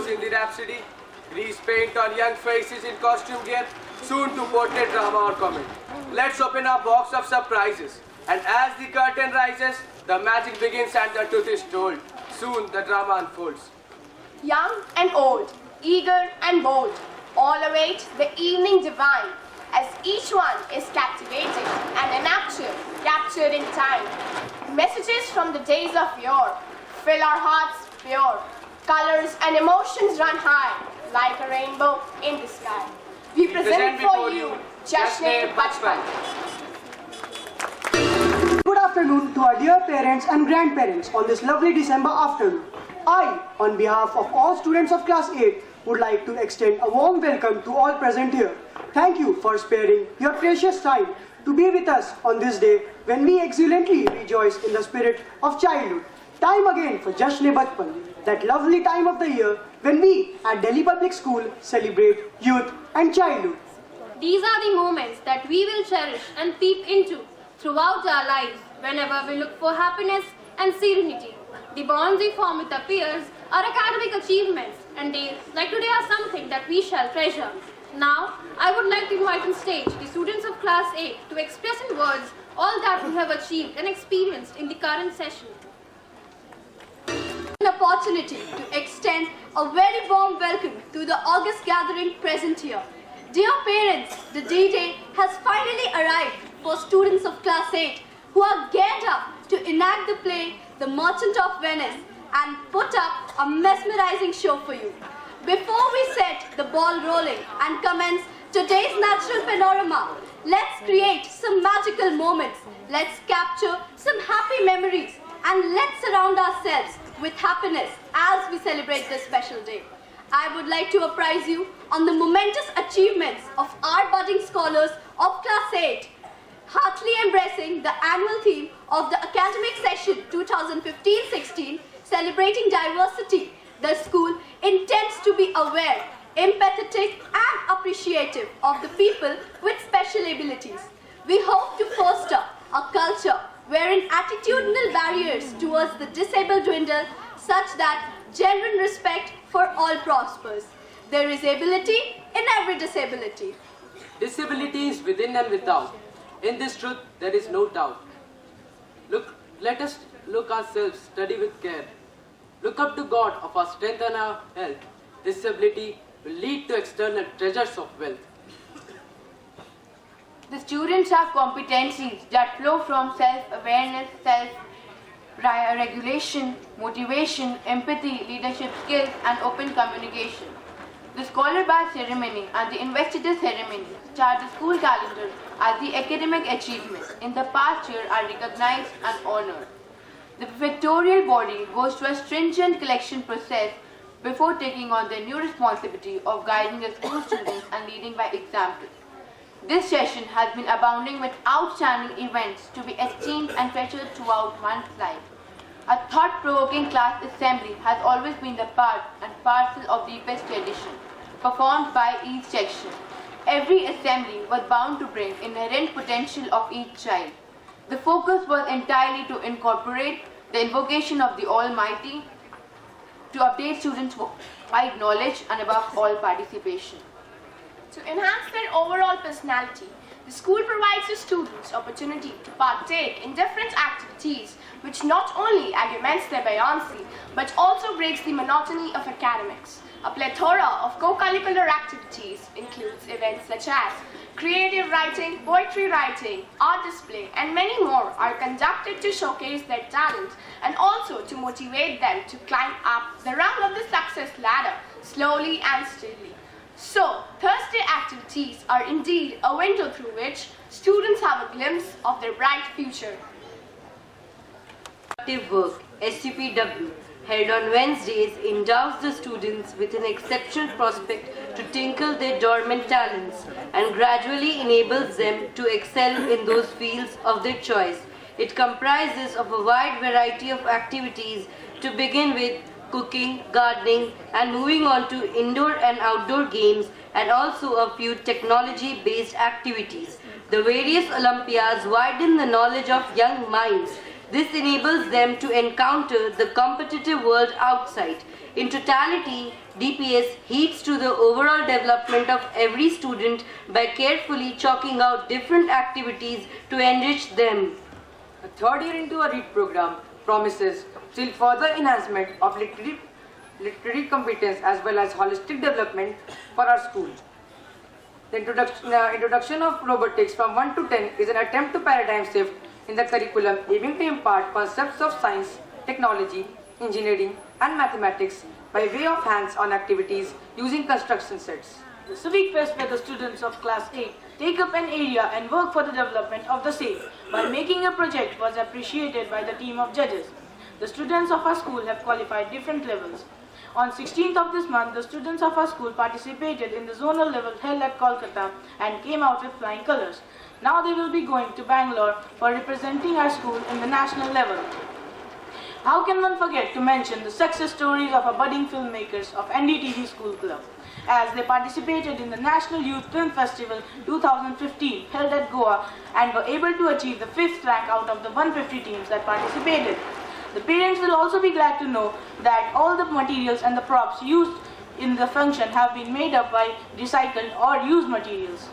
in the Rhapsody, grease paint on young faces in costume gear, soon to portrait drama or comedy. Let's open our box of surprises. And as the curtain rises, the magic begins and the truth is told. Soon the drama unfolds. Young and old, eager and bold, all await the evening divine, as each one is captivating and enactured, captured in time. Messages from the days of yore fill our hearts pure. Colors and emotions run high, like a rainbow in the sky. We present for you Jashn-e Bachpan. Good afternoon to our dear parents and grandparents on this lovely December afternoon. I, on behalf of all students of Class 8, would like to extend a warm welcome to all present here. Thank you for sparing your precious time to be with us on this day when we exultantly rejoice in the spirit of childhood. Time again for Jashn-e Bachpan, that lovely time of the year when we at Delhi Public School celebrate youth and childhood. These are the moments that we will cherish and peep into throughout our lives whenever we look for happiness and serenity. The bonds we form with our peers, our academic achievements, and days like today are something that we shall treasure. Now, I would like to invite on stage the students of Class 8 to express in words all that we have achieved and experienced in the current session. An opportunity to extend a very warm welcome to the august gathering present here. Dear parents, the D-Day has finally arrived for students of Class 8 who are geared up to enact the play The Merchant of Venice and put up a mesmerizing show for you. Before we set the ball rolling and commence today's natural panorama, let's create some magical moments, let's capture some happy memories, and let's surround ourselves with happiness as we celebrate this special day. I would like to apprise you on the momentous achievements of our budding scholars of Class 8, heartily embracing the annual theme of the academic session 2015-16, celebrating diversity. The school intends to be aware, empathetic and appreciative of the people with special abilities. We hope to foster a culture wherein attitudinal barriers towards the disabled dwindle such that genuine respect for all prospers. There is ability in every disability. Disability is within and without. In this truth, there is no doubt. Let us look ourselves, study with care. Look up to God of our strength and our health. Disability will lead to external treasures of wealth. The students have competencies that flow from self-awareness, self-regulation, motivation, empathy, leadership skills, and open communication. The Scholar Badge ceremony and the Investiture ceremony chart the school calendar as the academic achievements in the past year are recognized and honored. The pictorial body goes through a stringent collection process before taking on the new responsibility of guiding the school students and leading by example. This session has been abounding with outstanding events to be esteemed and treasured throughout one's life. A thought-provoking class assembly has always been the part and parcel of deepest tradition, performed by each section. Every assembly was bound to bring inherent potential of each child. The focus was entirely to incorporate the invocation of the Almighty, to update students' wide knowledge and above all participation. To enhance their overall personality, the school provides the students opportunity to partake in different activities which not only augments their buoyancy but also breaks the monotony of academics. A plethora of co-curricular activities includes events such as creative writing, poetry writing, art display, and many more are conducted to showcase their talent and also to motivate them to climb up the rung of the success ladder slowly and steadily. So, Thursday activities are indeed a window through which students have a glimpse of their bright future. Productive work, SCPW, held on Wednesdays, endows the students with an exceptional prospect to tinkle their dormant talents and gradually enables them to excel in those fields of their choice. It comprises of a wide variety of activities to begin with cooking, gardening, and moving on to indoor and outdoor games, and also a few technology-based activities. The various Olympiads widen the knowledge of young minds This enables them to encounter the competitive world outside. In totality, DPS heeds to the overall development of every student by carefully chalking out different activities to enrich them. A third year into a READ program promises still further enhancement of literary competence as well as holistic development for our school. The introduction of robotics from 1 to 10 is an attempt to paradigm shift in the curriculum, aiming to impart concepts of science, technology, engineering and mathematics by way of hands-on activities using construction sets. The Civic Fest where the students of Class 8 take up an area and work for the development of the same by making a project was appreciated by the team of judges. The students of our school have qualified different levels. On 16th of this month, the students of our school participated in the zonal level held at Kolkata and came out with flying colors. Now they will be going to Bangalore for representing our school in the national level. How can one forget to mention the success stories of our budding filmmakers of NDTV School Club, as they participated in the National Youth Film Festival 2015 held at Goa and were able to achieve the 5th rank out of the 150 teams that participated. The parents will also be glad to know that all the materials and the props used in the function have been made up by recycled or used materials.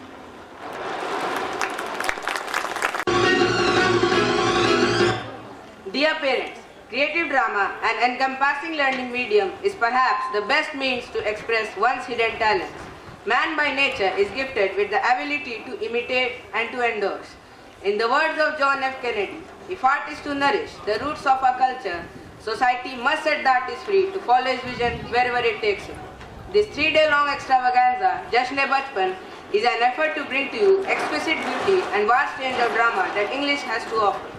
Dear parents, creative drama, an encompassing learning medium, is perhaps the best means to express one's hidden talents. Man by nature is gifted with the ability to imitate and to endorse. In the words of John F. Kennedy, if art is to nourish the roots of our culture, society must set the artist free to follow his vision wherever it takes him. This 3-day-long extravaganza, Jashn-e Bachpan, is an effort to bring to you exquisite beauty and vast range of drama that English has to offer.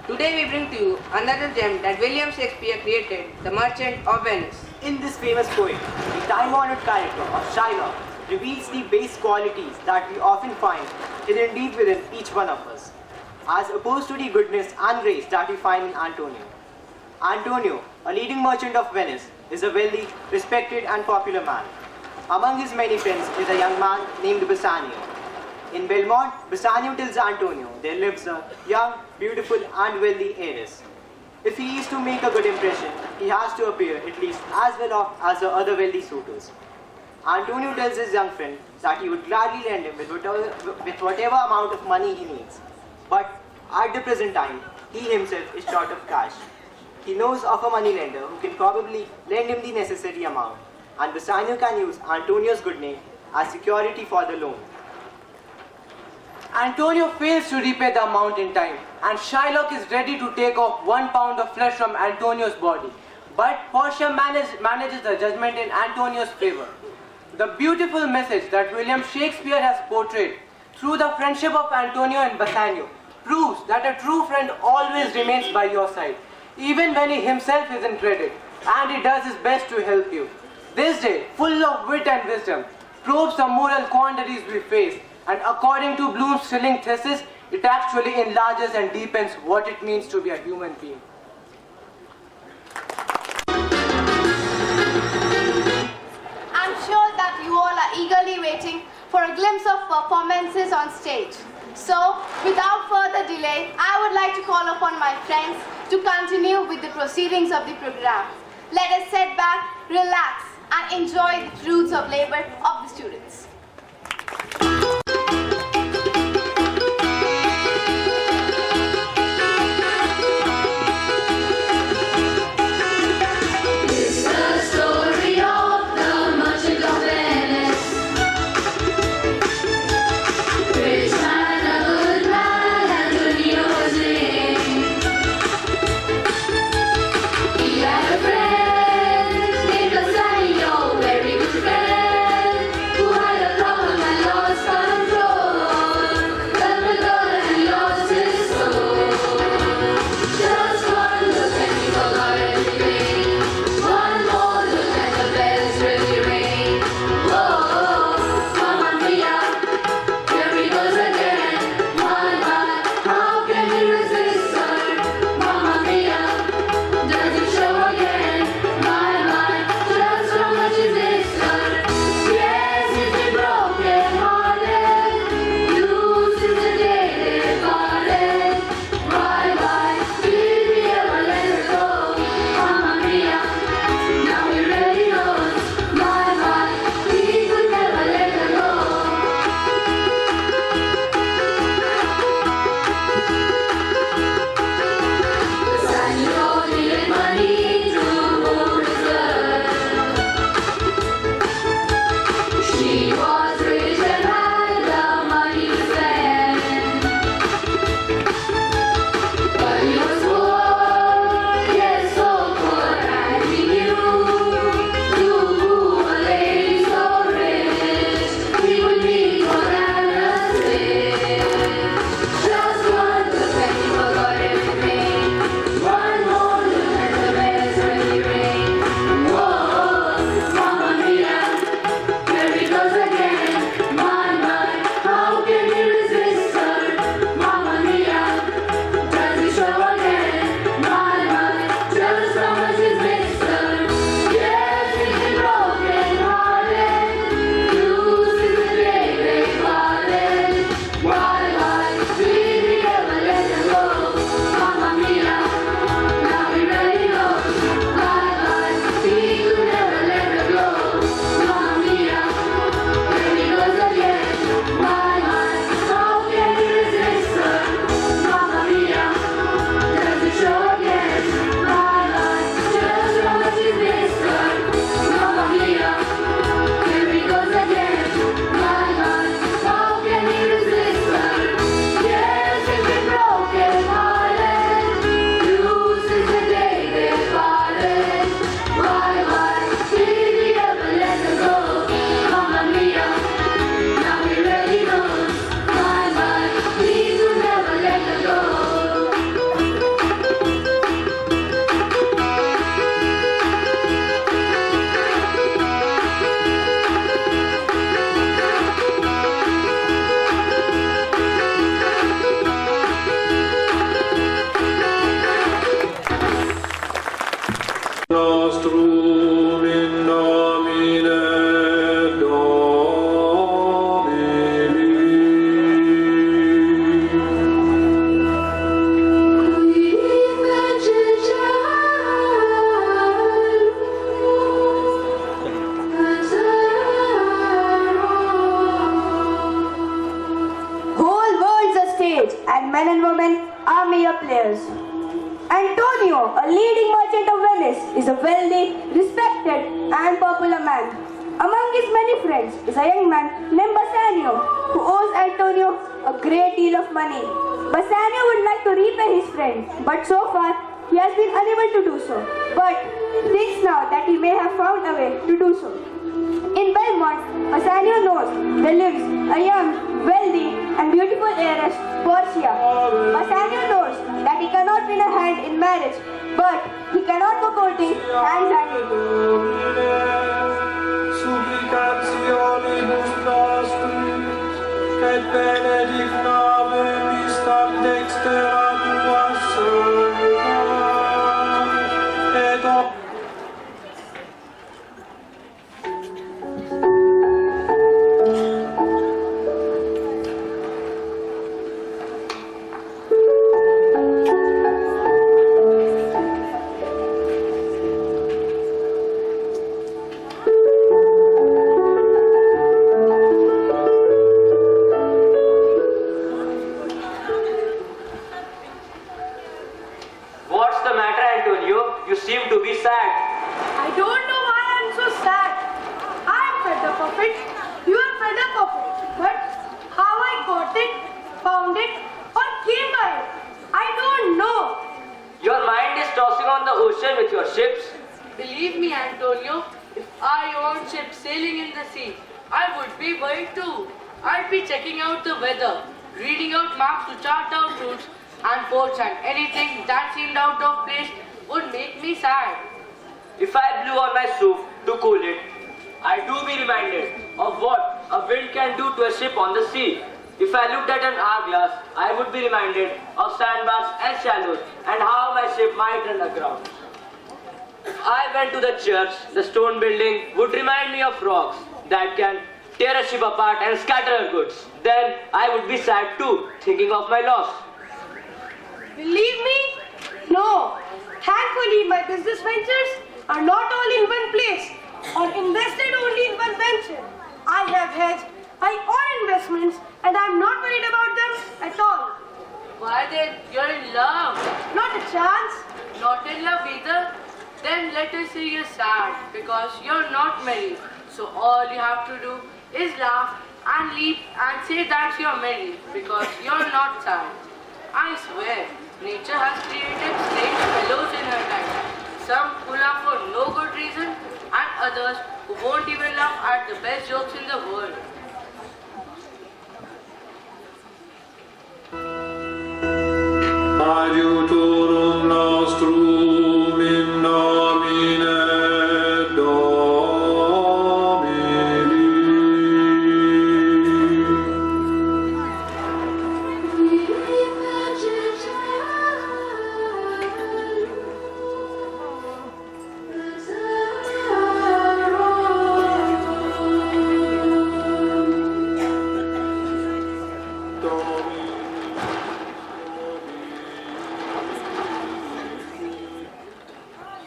Today we bring to you another gem that William Shakespeare created, The Merchant of Venice. In this famous poem, the time-honored character of Shylock reveals the base qualities that we often find hidden deep within each one of us, as opposed to the goodness and grace that we find in Antonio. Antonio, a leading merchant of Venice, is a wealthy, respected and popular man. Among his many friends is a young man named Bassanio. In Belmont, Bassanio tells Antonio there lives a young, beautiful and wealthy heiress. If he is to make a good impression, he has to appear at least as well off as the other wealthy suitors. Antonio tells his young friend that he would gladly lend him with whatever amount of money he needs. But at the present time, he himself is short of cash. He knows of a moneylender who can probably lend him the necessary amount, and Bassanio can use Antonio's good name as security for the loan. Antonio fails to repay the amount in time, and Shylock is ready to take off 1 pound of flesh from Antonio's body. But Portia manages the judgment in Antonio's favor. The beautiful message that William Shakespeare has portrayed through the friendship of Antonio and Bassanio proves that a true friend always remains by your side, even when he himself is in credit, and he does his best to help you. This day, full of wit and wisdom, probes the moral quandaries we face, and according to Bloom's thrilling thesis, it actually enlarges and deepens what it means to be a human being. I'm sure that you all are eagerly waiting for a glimpse of performances on stage. So, without further delay, I would like to call upon my friends to continue with the proceedings of the program. Let us sit back, relax, and enjoy the fruits of labor of the students. Very good friend who had a matters. Antonio, a leading merchant of Venice, is a wealthy, respected, and popular man. Among his many friends is a young man named Bassanio, who owes Antonio a great deal of money. Bassanio would like to repay his friend, but so far he has been unable to do so. But thinks now that he may have found a way to do so. In Belmont, Bassanio knows there lives a young, wealthy, and beautiful heiress, Portia. Bassanio knows that he cannot win a hand in marriage, but he cannot go courting hands-handed. Supplicationibus nostris, et benedictabis ab dextera tua serva, et What's the matter, Antonio? You seem to be sad. I don't know why I'm so sad. I'm fed up of it. You are fed up of it. But how I got it, found it, or came by it, I don't know. Your mind is tossing on the ocean with your ships. Believe me, Antonio, if I owned ships sailing in the sea, I would be worried too. I'd be checking out the weather, reading out maps to chart out routes and ports, and anything that seemed out of place would make me sad. If I blew on my soup to cool it, I do be reminded of what a wind can do to a ship on the sea. If I looked at an hourglass, I would be reminded of sandbars and shallows and how my ship might run aground. If I went to the church, the stone building would remind me of rocks that can tear a ship apart and scatter her goods. Then I would be sad too, thinking of my loss. Believe me? No. Thankfully, my business ventures are not all in one place or invested only in one venture. I have hedged my own investments and I'm not worried about them at all. Why then? You're in love. Not a chance. Not in love either? Then let us say you're sad because you're not married. So all you have to do is laugh and leap and say that you're married because you're not sad. I swear, nature has created strange fellows in her life. Some who laugh for no good reason and others who won't even laugh at the best jokes in the world. Adiutorum nostrum in nomine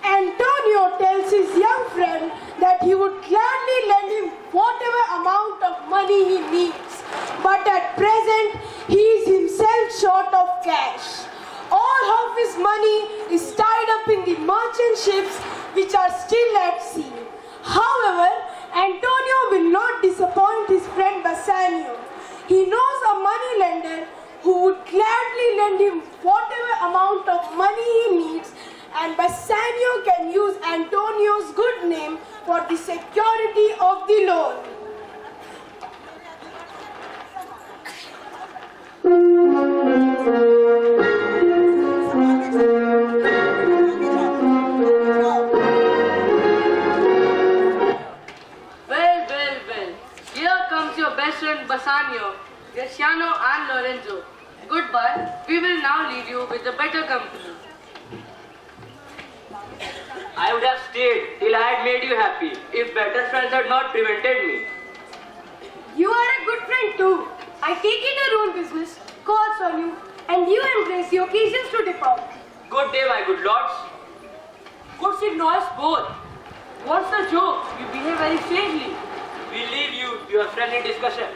Antonio tells his young friend that he would gladly lend him whatever amount of money he needs, but at present he is himself short of cash. All of his money is tied up in the merchant ships which are still at sea. However, Antonio will not disappoint his friend Bassanio. He knows a money lender who would gladly lend him whatever amount of money he needs, and Bassanio can use Antonio's good name for the security of the loan. Well. Here comes your best friend Bassanio, Graciano and Lorenzo. Goodbye. We will now leave you with a better company. I would have stayed till I had made you happy if better friends had not prevented me. You are a good friend too. I take it your own business, calls on you, and you embrace the occasions to depart. Good day, my good lords. Good signals both. What's the joke? You behave very strangely. We leave you to your friendly discussion.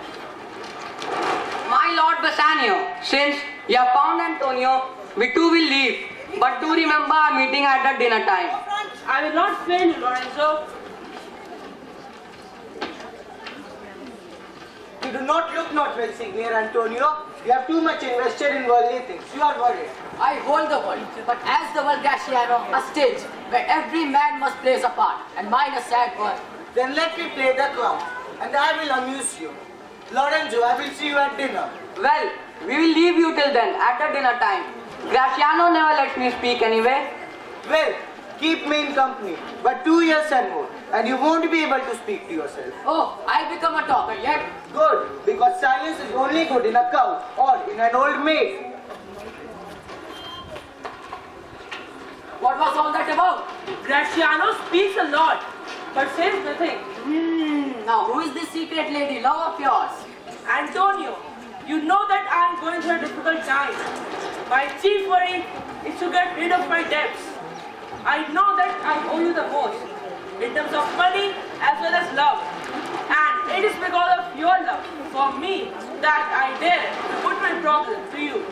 My Lord Bassanio, since you have found Antonio We too will leave. But do remember our meeting at the dinner time. I will not fail you, Lorenzo. You do not look not well, Senior Antonio. You have too much invested in worldly things. You are worried. I hold the world, but as the world Graciano, a stage where every man must play a part, and mine a sad one. Then let me play the clown, and I will amuse you. Lorenzo, I will see you at dinner. Well, we will leave you till then, at the dinner time. Graciano never lets me speak anyway. Well, keep me in company, but 2 years and more, and you won't be able to speak to yourself. Oh, I'll become a talker yet. Good, because silence is only good in a cow or in an old maid. What was all that about? Graciano speaks a lot, but says nothing. Now who is this secret lady, love of yours? Antonio, you know that I am going through a difficult time. My chief worry is to get rid of my debts. I know that I owe you the most, in terms of money as well as love. And it is because of your love for me that I dare to put my problem to you.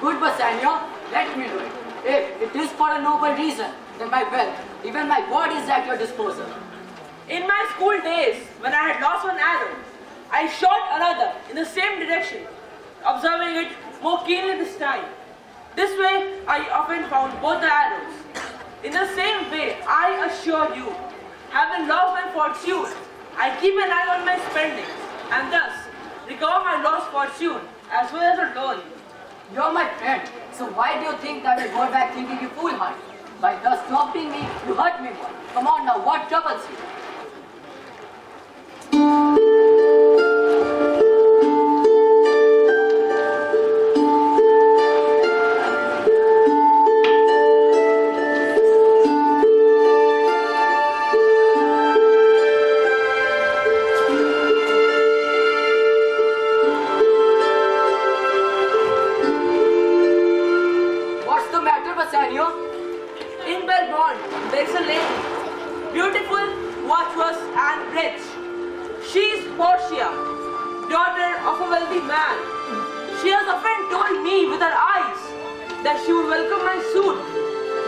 Good, Bassanio, let me do it. If it is for a noble reason, then my wealth, even my body is at your disposal. In my school days, when I had lost one arrow, I shot another in the same direction, observing it more keenly this time. This way, I often found both the arrows. In the same way, I assure you, having lost my fortune, I keep an eye on my spendings, and thus recover my lost fortune as well as a loan. You're my friend, so why do you think that I go back thinking you foolhardy? By thus stopping me, you hurt me more. Come on now, what troubles you? In Belmont, there is a lady, beautiful, virtuous, and rich. She is Portia, daughter of a wealthy man. She has often told me with her eyes that she would welcome my suit,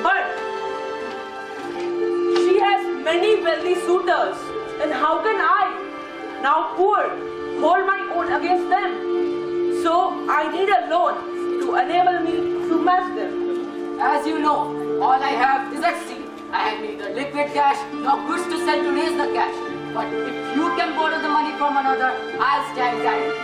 but she has many wealthy suitors, and how can I, now poor, hold my own against them? So I need a loan to enable me to match them. As you know, all I have is at sea. I have neither liquid cash nor goods to sell to raise the cash. But if you can borrow the money from another, I'll stand guided.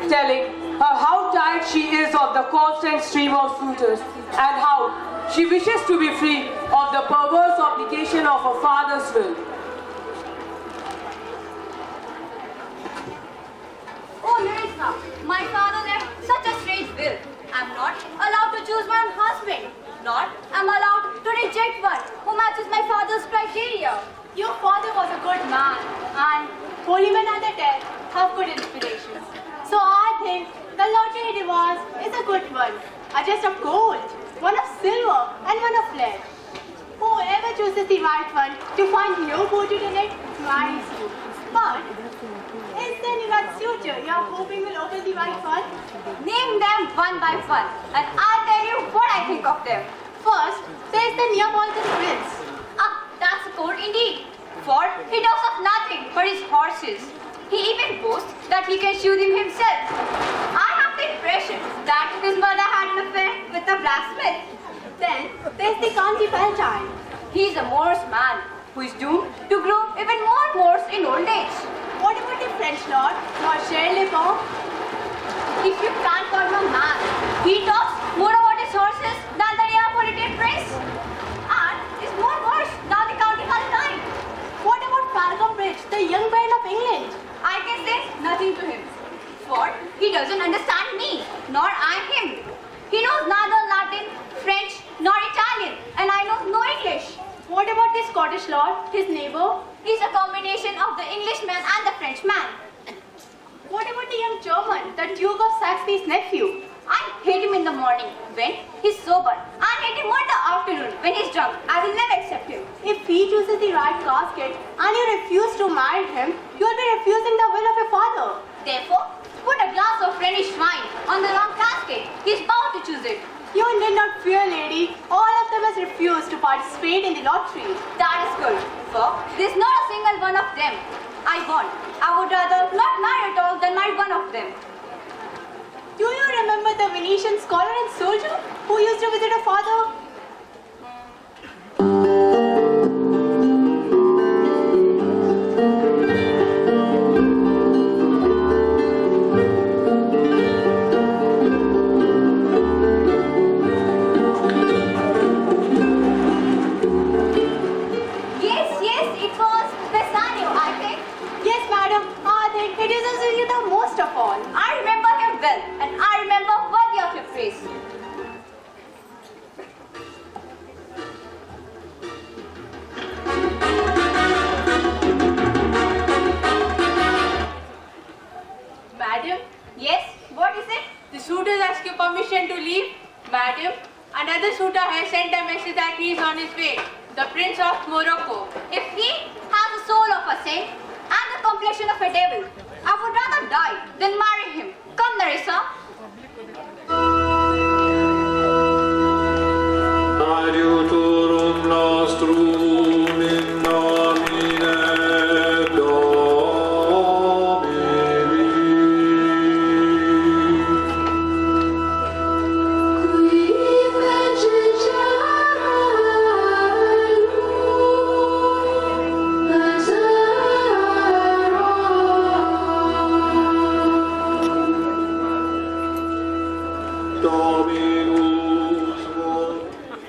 telling her how tired she is of the constant stream of suitors and how she wishes to be free of the perverse obligation of her father's will. Oh, Larissa, my father left such a strange will. I'm not allowed to choose my own husband, nor am I allowed to reject one who matches my father's criteria. Your father was a good man, and holy men at the death have good inspirations. So I think the lottery divorce is a good one. A chest of gold, one of silver, and one of lead. Whoever chooses the right one to find no fortune in it marries you. But is there any one suitor you are hoping will open the right one? Name them one by one, and I'll tell you what I think of them. First, there is the Neapolitan prince. Ah, that's good indeed. For he talks of nothing but his horses. He even boasts that he can shoot them himself. I have the impression that his mother had an affair with the blacksmith. Then there's the County Palatine. He is a Morse man who is doomed to grow even more Morse in old age. What about the French lord, Marshal Le Bon? If you can't call him a man, he talks more about his horses than the Neapolitan prince, and is more Morse than the County Palatine. What about Falconbridge, the young baron of England? I can say nothing to him, for he doesn't understand me, nor I him. He knows neither Latin, French, nor Italian, and I know no English. What about the Scottish lord, his neighbor? He's a combination of the Englishman and the Frenchman. What about the young German, the Duke of Saxony's nephew? I hate him in the morning when he's sober, and hate him in the afternoon when he's drunk. I will never accept him. If he chooses the right casket and you refuse to marry him, you will be refusing the will of your father. Therefore, put a glass of Rhenish wine on the wrong casket. He's bound to choose it. You need not fear, lady. All of them has refused to participate in the lottery. That is good, for there's not a single one of them I want. I would rather not marry at all than marry one of them. Do you remember the Venetian scholar and soldier who used to visit her father? Yes, it was Bassanio, I think. Yes, madam. I think he deserves you the most of all. I remember him well, and I remember worthy of your praise. Madam? Yes, what is it? The suitor asks your permission to leave. Madam, another suitor has sent a message that he is on his way. The Prince of Morocco. If he has the soul of a saint and the complexion of a devil, I would rather die than marry him. Come, Nerissa. Adiutorum nostrum in nomine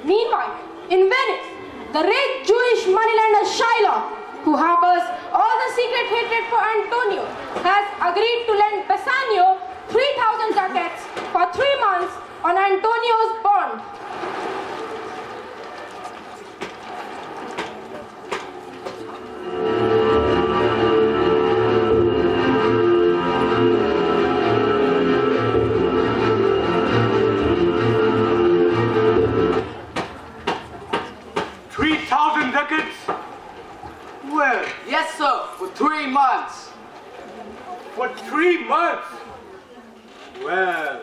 Meanwhile, in Venice, the rich Jewish moneylender Shylock, who harbors all the secret hatred for Antonio, has agreed to lend Bassanio 3,000 ducats for 3 months on Antonio's bond. Well, yes, sir, for 3 months. For 3 months? Well.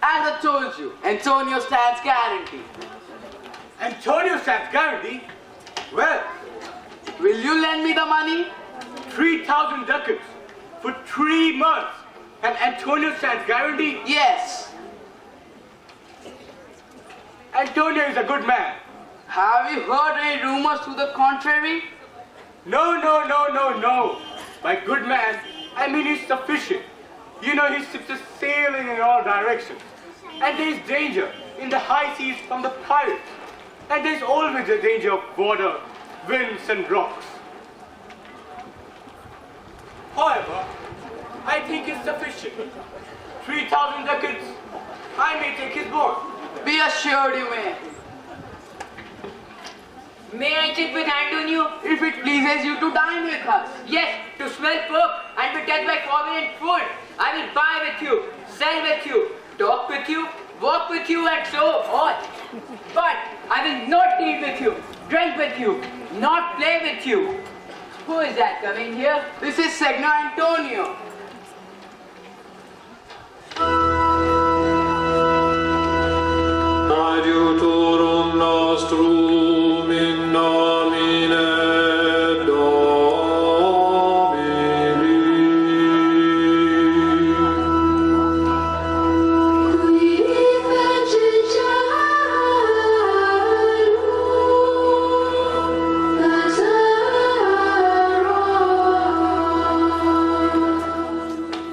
As I told you, Antonio stands guarantee. Antonio stands guarantee? Well. Will you lend me the money? 3,000 ducats for 3 months. And Antonio stands guarantee? Yes. Antonio is a good man. Have you heard any rumors to the contrary? No. By good man, I mean he's sufficient. You know his ships are sailing in all directions. And there is danger in the high seas from the pirates. And there is always a danger of water, winds and rocks. However, I think it's sufficient. 3,000 ducats, I may take his board. Be assured you may. May I check with Antonio if it pleases you to dine with us? Yes, to smell pork and be touched by forbidden food. I will buy with you, sell with you, talk with you, walk with you and so on. But I will not eat with you, drink with you, not play with you. Who is that coming here? This is Segno Antonio. Adiutorum nostrum in nomine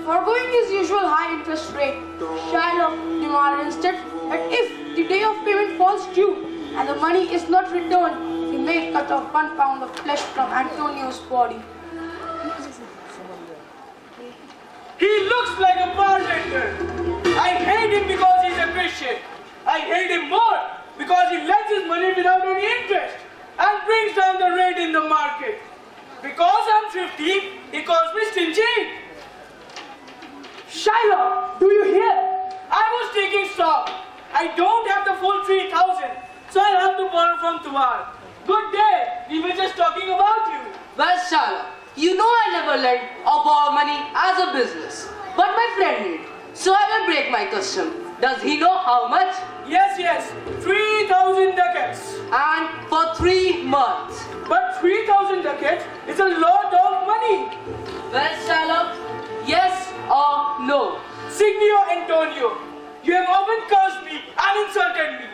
Foregoing his usual high interest rate, Shiloh demanded instead that if the day of payment falls due and the money is not returned, he may cut off 1 pound of flesh from Antonio's body. He looks like a bartender. I hate him because he's a Christian. I hate him more because he lends his money without any interest and brings down the rate in the market. Because I'm thrifty, he calls me stingy. Shiloh, do you hear? I was taking stock. I don't have the full 3,000, so I'll have to borrow from Tuar. Good day. We were just talking about you. Well, Shiloh, you know I never lend or borrow money as a business. But my friend did, so I will break my custom. Does he know how much? Yes, 3,000 ducats. And for 3 months. But 3,000 ducats is a lot of money. Well, Shiloh, yes or no? Signor Antonio, you have often cursed me and insulted me,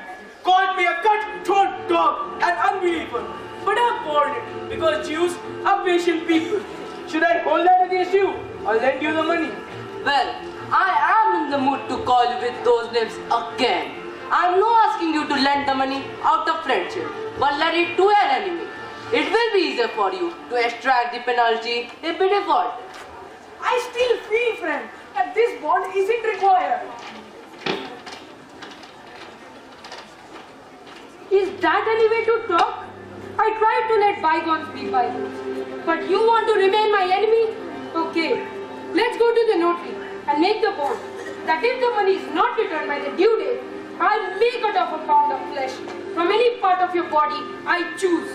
called me a cut-throat dog and unbeliever. But I have borne it because Jews are patient people. Should I hold that against you or lend you the money? Well, I am in the mood to call you with those names again. I am not asking you to lend the money out of friendship, but lend it to an enemy. It will be easier for you to extract the penalty if we default. I still feel, friend, that this bond isn't required. Is that any way to talk? I tried to let bygones be bygones. But you want to remain my enemy? Okay, let's go to the notary and make the bond that if the money is not returned by the due date, I may cut off a pound of flesh from any part of your body I choose.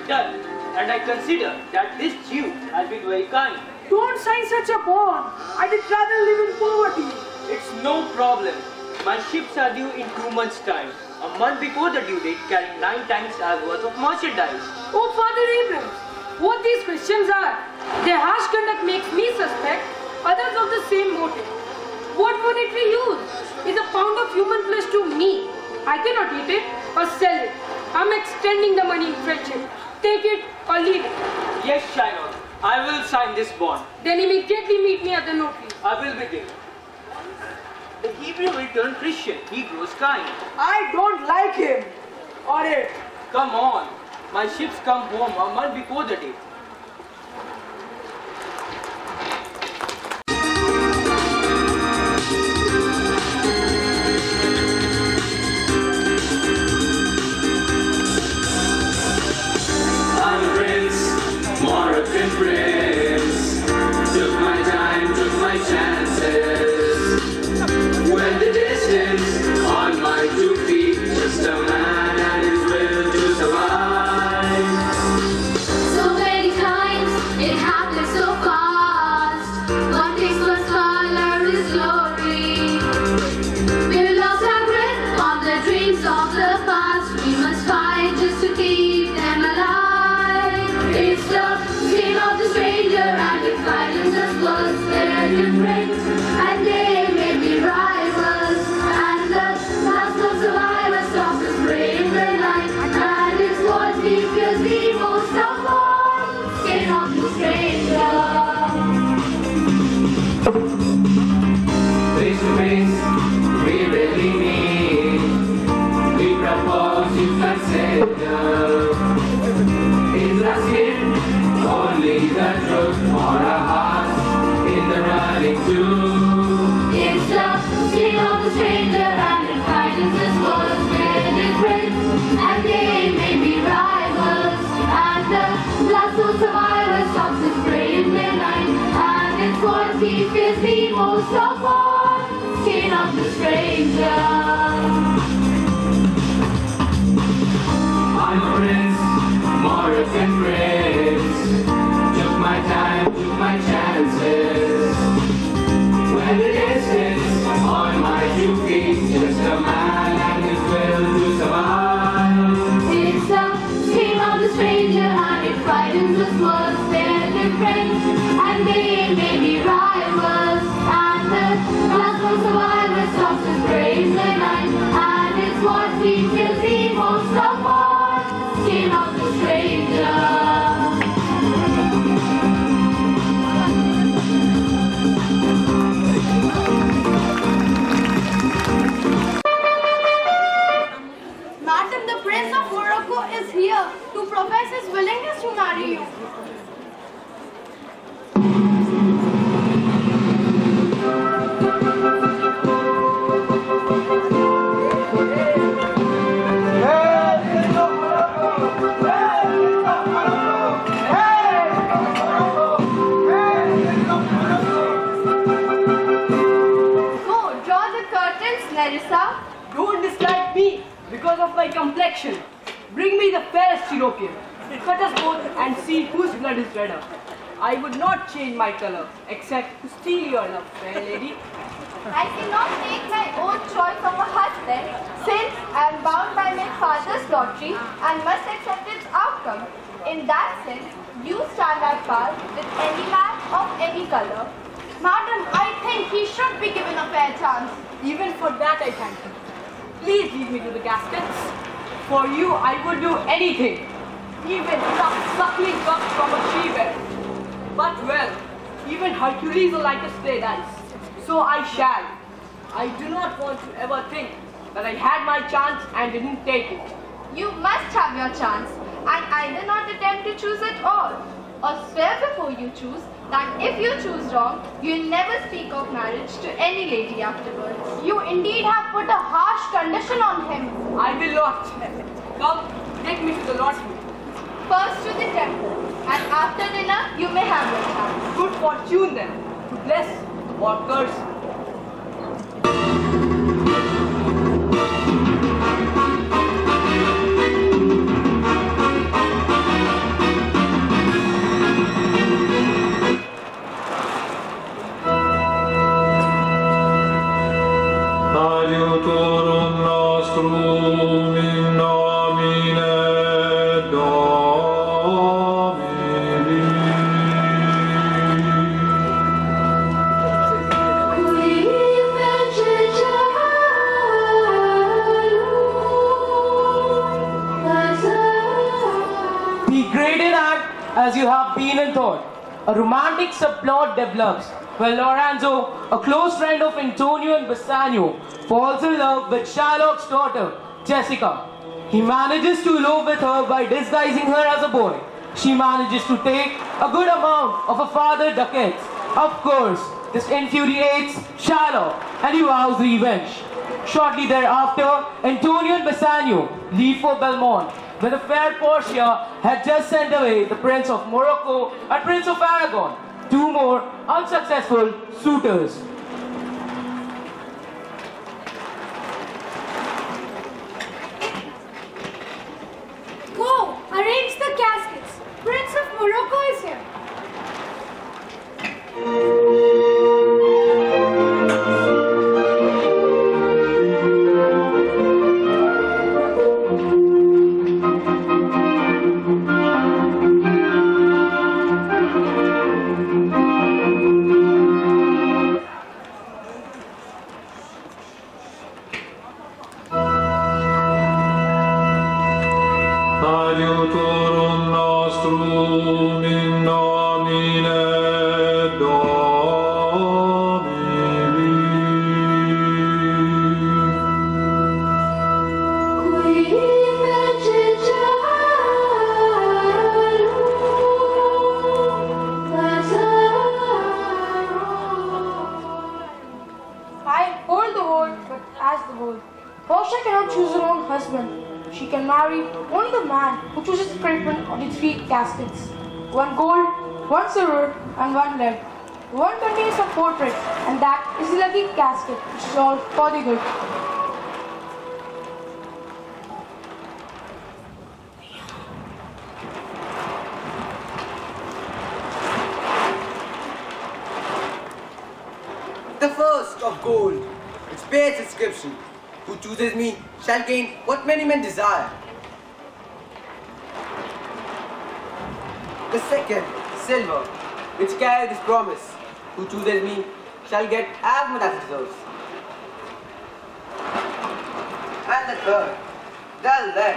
Done. And I consider that this Jew has been very kind. Don't sign such a bond. I'd rather live in poverty. It's no problem. My ships are due in 2 months' time. A month before the due date, carrying 9 times as worth of merchandise. Oh, Father Abrams, what these Christians are. Their harsh conduct makes me suspect others of the same motive. What monetary use is a pound of human flesh to me? I cannot eat it or sell it. I'm extending the money in friendship. Take it or leave it. Yes, Shiloh. I will sign this bond. Then immediately meet me at the notary. I will be there. The Hebrew will turn Christian. He grows kind. I don't like him. Or it. Come on. My ships come home a month before the date. So many most of all, skin of the stranger. I'm a prince, Moroccan prince. Took my time, took my chances. When the distance on my 2 feet, just a man and his will to survive. It's the skin of the stranger and it frightens us worse. They're different and they may be rivals. And the last survivor stops and prays the night. And it's what we will see most of all, skin of the stranger. Madam, the Prince of Morocco is here to profess his willingness to marry you. Go, draw the curtains, Larissa. Don't dislike me because of my complexion. Bring me the fairest European. Cut us both and see whose blood is redder. I would not change my color except to steal your love, fair lady. I cannot make my own choice of a husband since I am bound by my father's lottery and must accept its outcome. In that sense, you stand at par with any man of any color. Madam, I think he should be given a fair chance. Even for that I thank you. Please lead me to the caskets. For you I would do anything. Even suck suckling cups from a she-bear. But well, even Hercules will like a stray dice. So I shall. I do not want to ever think that I had my chance and didn't take it. You must have your chance and either not attempt to choose at all or swear before you choose that if you choose wrong, you'll never speak of marriage to any lady afterwards. You indeed have put a harsh condition on him. I will not. Come, take me to the lottery. First to the temple, and after dinner, you may have your chance. Good fortune then, to bless or curse. Aiutorium nostrum in nomine Domini. Be great in act as you have been in thought. A romantic subplot develops when Lorenzo, a close friend of Antonio and Bassanio, falls in love with Shylock's daughter, Jessica. He manages to elope with her by disguising her as a boy. She manages to take a good amount of her father's ducats. Of course, this infuriates Shylock and he vows revenge. Shortly thereafter, Antonio and Bassanio leave for Belmont, where the fair Portia had just sent away the Prince of Morocco and Prince of Aragon, two more unsuccessful suitors. Go, arrange the caskets. Prince of Morocco is here. Aiutorium nostrum in nomine Domini. I hold the world, but as the world. Portia cannot choose her own husband. She can marry only the man who chooses the treatment of the three caskets. One gold, one silver, and one lead. One contains a portrait, and that is the lucky casket, which is all for the good. The first of gold, which bears inscription, who chooses me shall gain what many men desire. The second, silver, which carries this promise, who chooses me shall get as much as deserves. And the third, dull lead,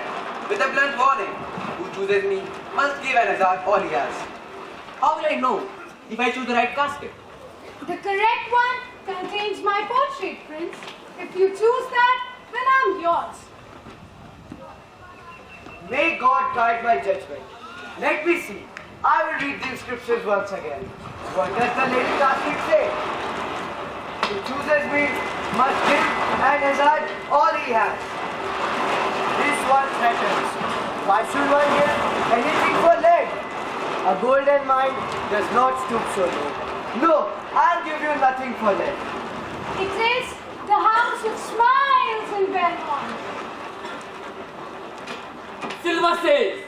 with a blunt warning, who chooses me must give an hazard all he has. How will I know if I choose the right casket? The correct one contains my portrait, Prince. If you choose that, then I'm yours. May God guide my judgment. Let me see. I will read the inscriptions once again. What does the lady casket say? Who chooses me must give and hazard all he has. This one threatens. Why should one give anything for lead? A golden mind does not stoop so low. No, I'll give you nothing for lead. It is the house which smiles and well. Silver says,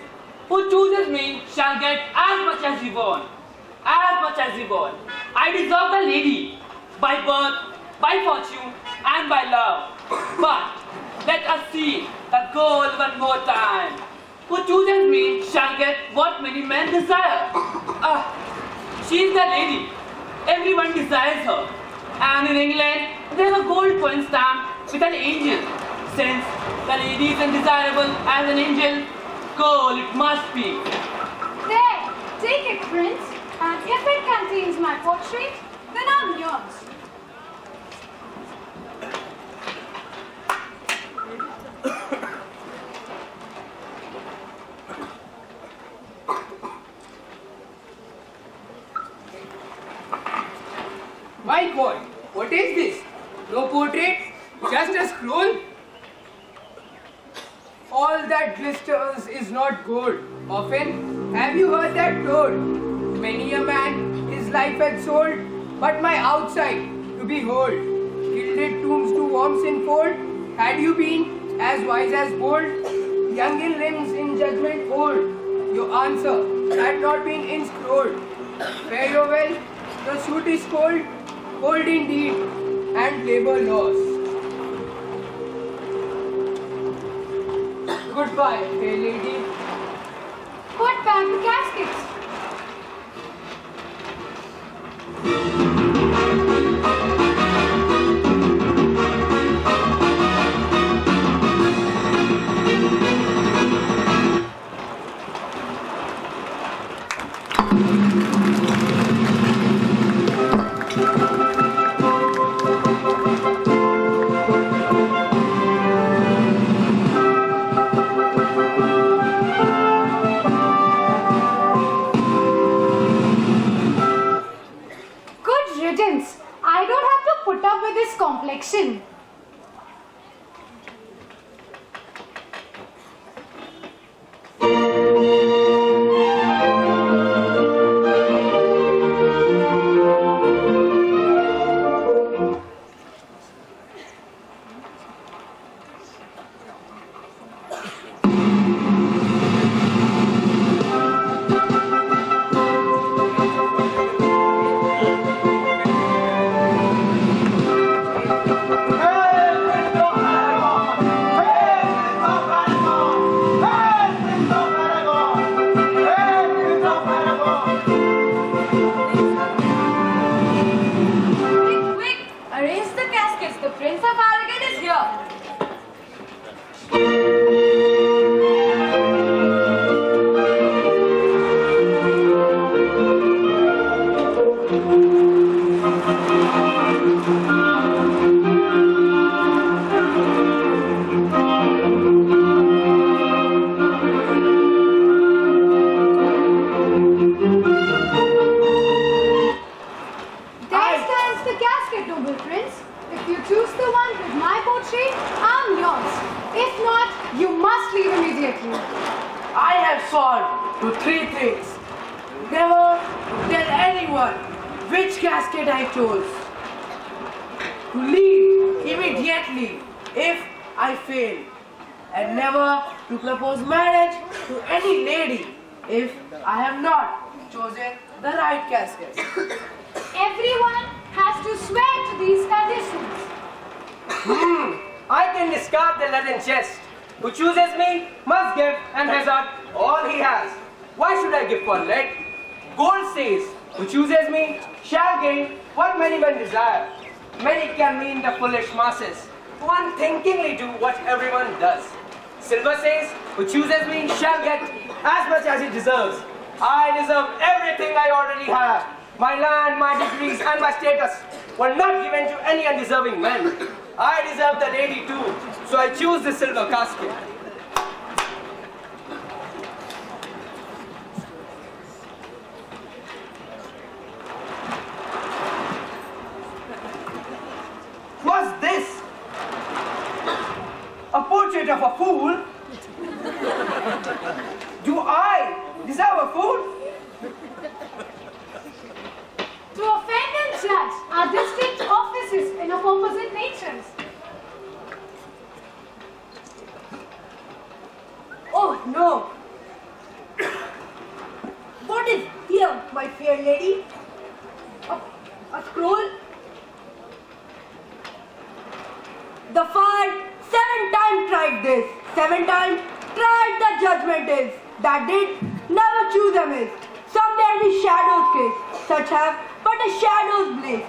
who chooses me shall get as much as he wants. As much as he wants. I deserve the lady, by birth, by fortune, and by love. But let us see the goal one more time. Who chooses me shall get what many men desire. She is the lady. Everyone desires her. And in England, there is a gold coin stamp with an angel. Since the lady is undesirable as an angel, gold it must be. There, take it, Prince. And if it contains my portrait, then I'm yours. My God, what is this? No portrait, just a scroll? All that glisters is not gold. Often have you heard that told? Many a man his life had sold, but my outside to behold. Gilded tombs to warmth enfold. Had you been as wise as bold, young in limbs in judgment old, your answer had not been inscrolled. Fare you well, the suit is cold, cold indeed, and labor lost. Goodbye, fair lady. Put back the caskets. I don't have to put up with this complexion. which casket I chose. To leave immediately if I fail, and never to propose marriage to any lady if I have not chosen the right casket. Everyone has to swear to these conditions. I can discard the leaden chest. Who chooses me must give and hazard all he has. Why should I give for lead? Gold says, who chooses me shall gain what many men desire. Many can mean the foolish masses, who unthinkingly do what everyone does. Silver says, who chooses me shall get as much as he deserves. I deserve everything I already have. My land, my degrees, and my status were not given to any undeserving men. I deserve the lady too, so I choose the silver casket. What's this? A portrait of a fool? Do I deserve a fool? To offend and judge are distinct offices in of opposite natures. Oh no! What is here, my fair lady? A scroll? The fire 7 times tried this, 7 times tried the judgment is, that did never choose amiss. Some there be shadows kiss, such have but a shadow's bliss.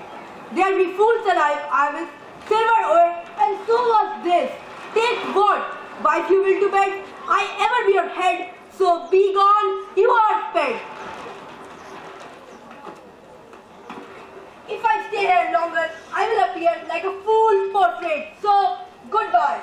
There be fools alive, I will silver ore, and so was this. Take wood, wife you will to bed, I ever be your head, so be gone, you are sped. If I stay here longer, I will appear like a fool's portrait, so goodbye.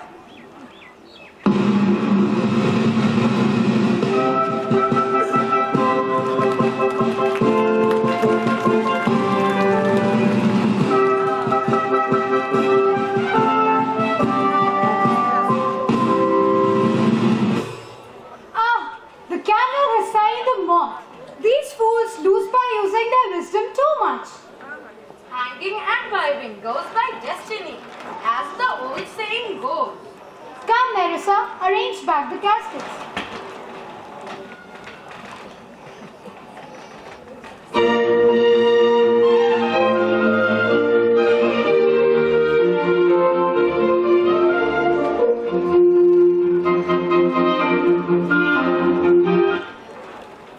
The candle has signed the moth. These fools lose by using their wisdom too much. Hanging and vibing goes by destiny, as the old saying goes. Come, Nerissa, arrange back the caskets.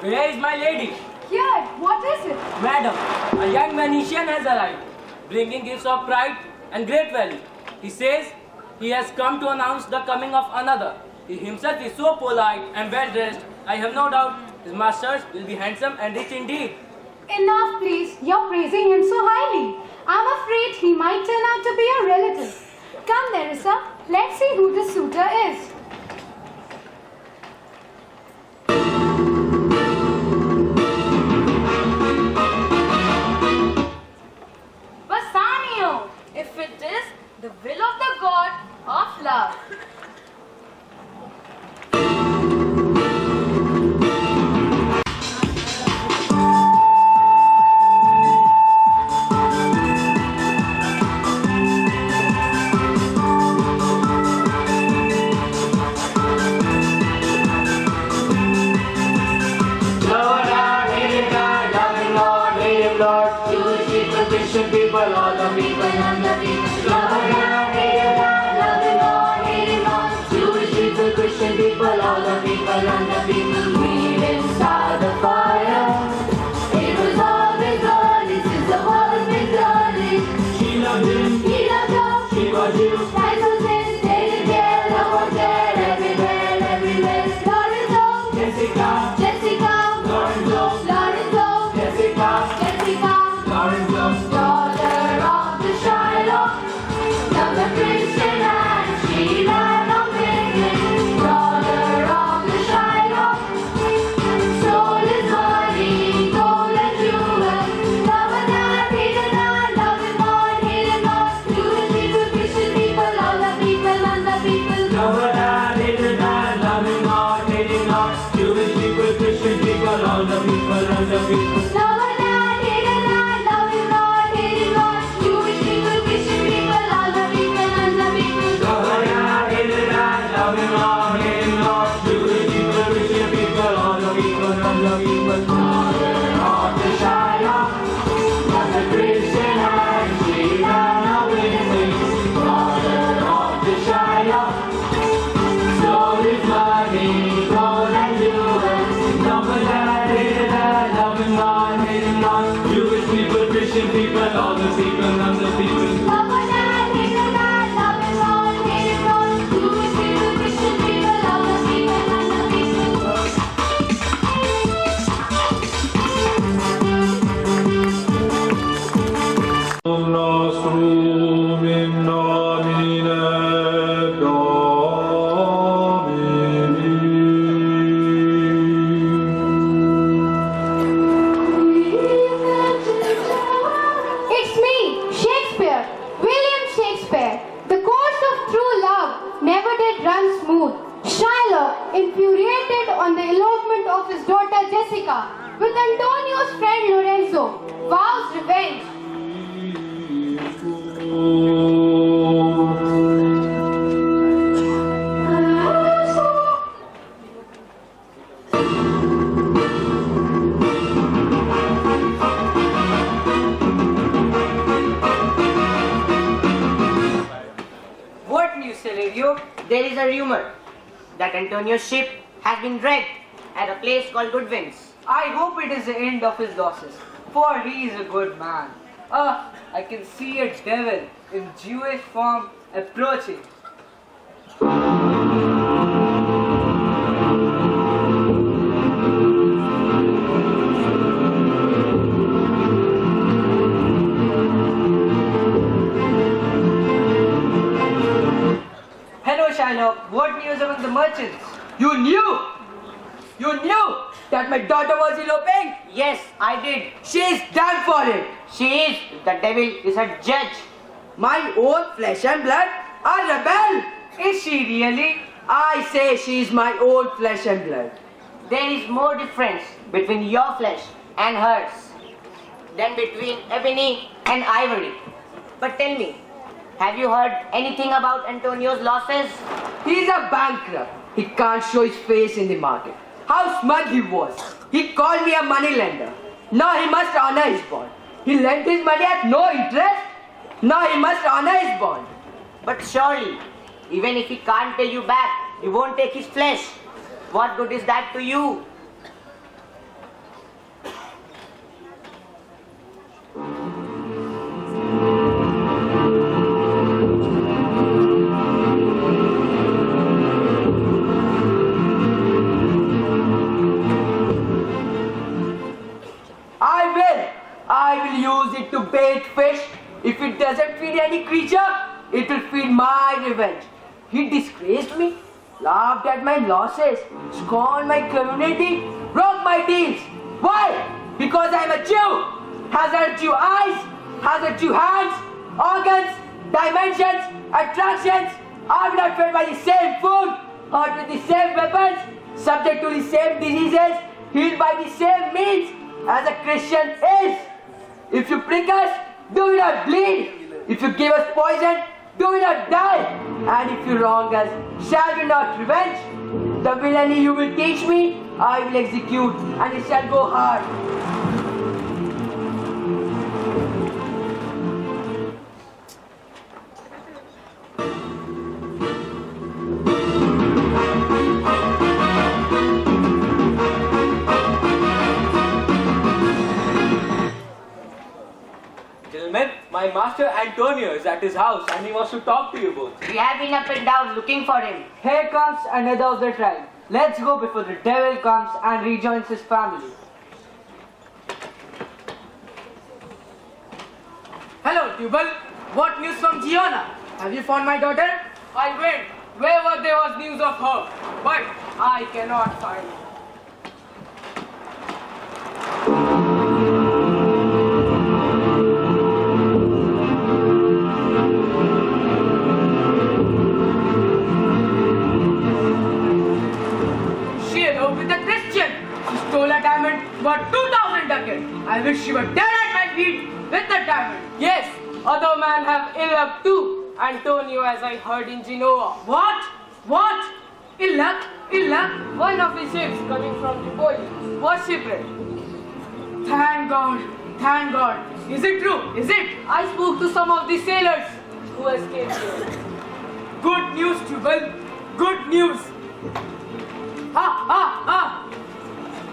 Where is my lady? Here, what is it? Madam, a young Venetian has arrived, bringing gifts of pride and great value. He says he has come to announce the coming of another. He himself is so polite and well dressed, I have no doubt his masters will be handsome and rich indeed. Enough, please. You're praising him so highly. I'm afraid he might turn out to be a relative. Come, Nerissa, let's see who the suitor is. Bassanio, if it is the will of the god of love. Christian people, all the people, and the people. Love God, hate God, loving God, hating God. Jewish people, Christian people, all the people, and the people. We didn't start the fire. It was always early since the world begun. She loved him, he loved her, she was you. Life was in, they didn't care, love was there, everywhere, everywhere. Lorenzo, Jessica, Jessica, Lorenzo, Lorenzo, Jessica, Jessica. Daughter of the Shiloh, love the Christian and she ran on with daughter of the Shiloh, soul is money, gold and jewels, love and God, hate and God, love and God, hate and God, Jewish people, Christian people, It's me, Shakespeare, William Shakespeare. The course of true love never did run smooth. Shylock, infuriated on the elopement of his daughter Jessica with Antonio's friend Lorenzo, vows revenge. What news, Celerio? There is a rumor that Antonio's ship has been wrecked at a place called Goodwin's. I hope it is the end of his losses, for he is a good man. Ah, I can see a devil in Jewish form approaching. Hello, Shylock. What news among the merchants? You knew that my daughter was eloping? Yes, I did. She is done for it. She is. The devil is her judge. My own flesh and blood? A rebel? Is she really? I say she is my own flesh and blood. There is more difference between your flesh and hers than between ebony and ivory. But tell me, have you heard anything about Antonio's losses? He is a bankrupt. He can't show his face in the market. How smug he was. He called me a money lender. Now he must honor his bond. He lent his money at no interest. Now he must honor his bond. But surely, even if he can't pay you back, you won't take his flesh. What good is that to you? I will use it to bait fish. If it doesn't feed any creature, it will feed my revenge. He disgraced me, laughed at my losses, scorned my community, broke my deals. Why? Because I am a Jew. Has a Jew eyes, has a Jew hands, organs, dimensions, attractions. Are we not fed by the same food, hurt with the same weapons, subject to the same diseases, healed by the same means as a Christian is? If you prick us, do we not bleed? If you give us poison, do we not die? And if you wrong us, shall we not revenge? The villainy you will teach me, I will execute, and it shall go hard. Gentlemen, my master Antonio is at his house and he wants to talk to you both. We have been up and down looking for him. Here comes another of the tribe. Let's go before the devil comes and rejoins his family. Hello, Tubal. What news from Giona? Have you found my daughter? I went wherever there was news of her, but I cannot find her. Got 2,000 ducats. I wish she were dead at my feet with the diamond. Yes, other men have ill luck too. Antonio, as I heard in Genoa. What? What? Ill luck? Ill luck? One of his ships coming from Tripoli was shipwrecked. Thank God. Thank God. Is it true? Is it? I spoke to some of the sailors who escaped here. Good news, Tubal. Good news.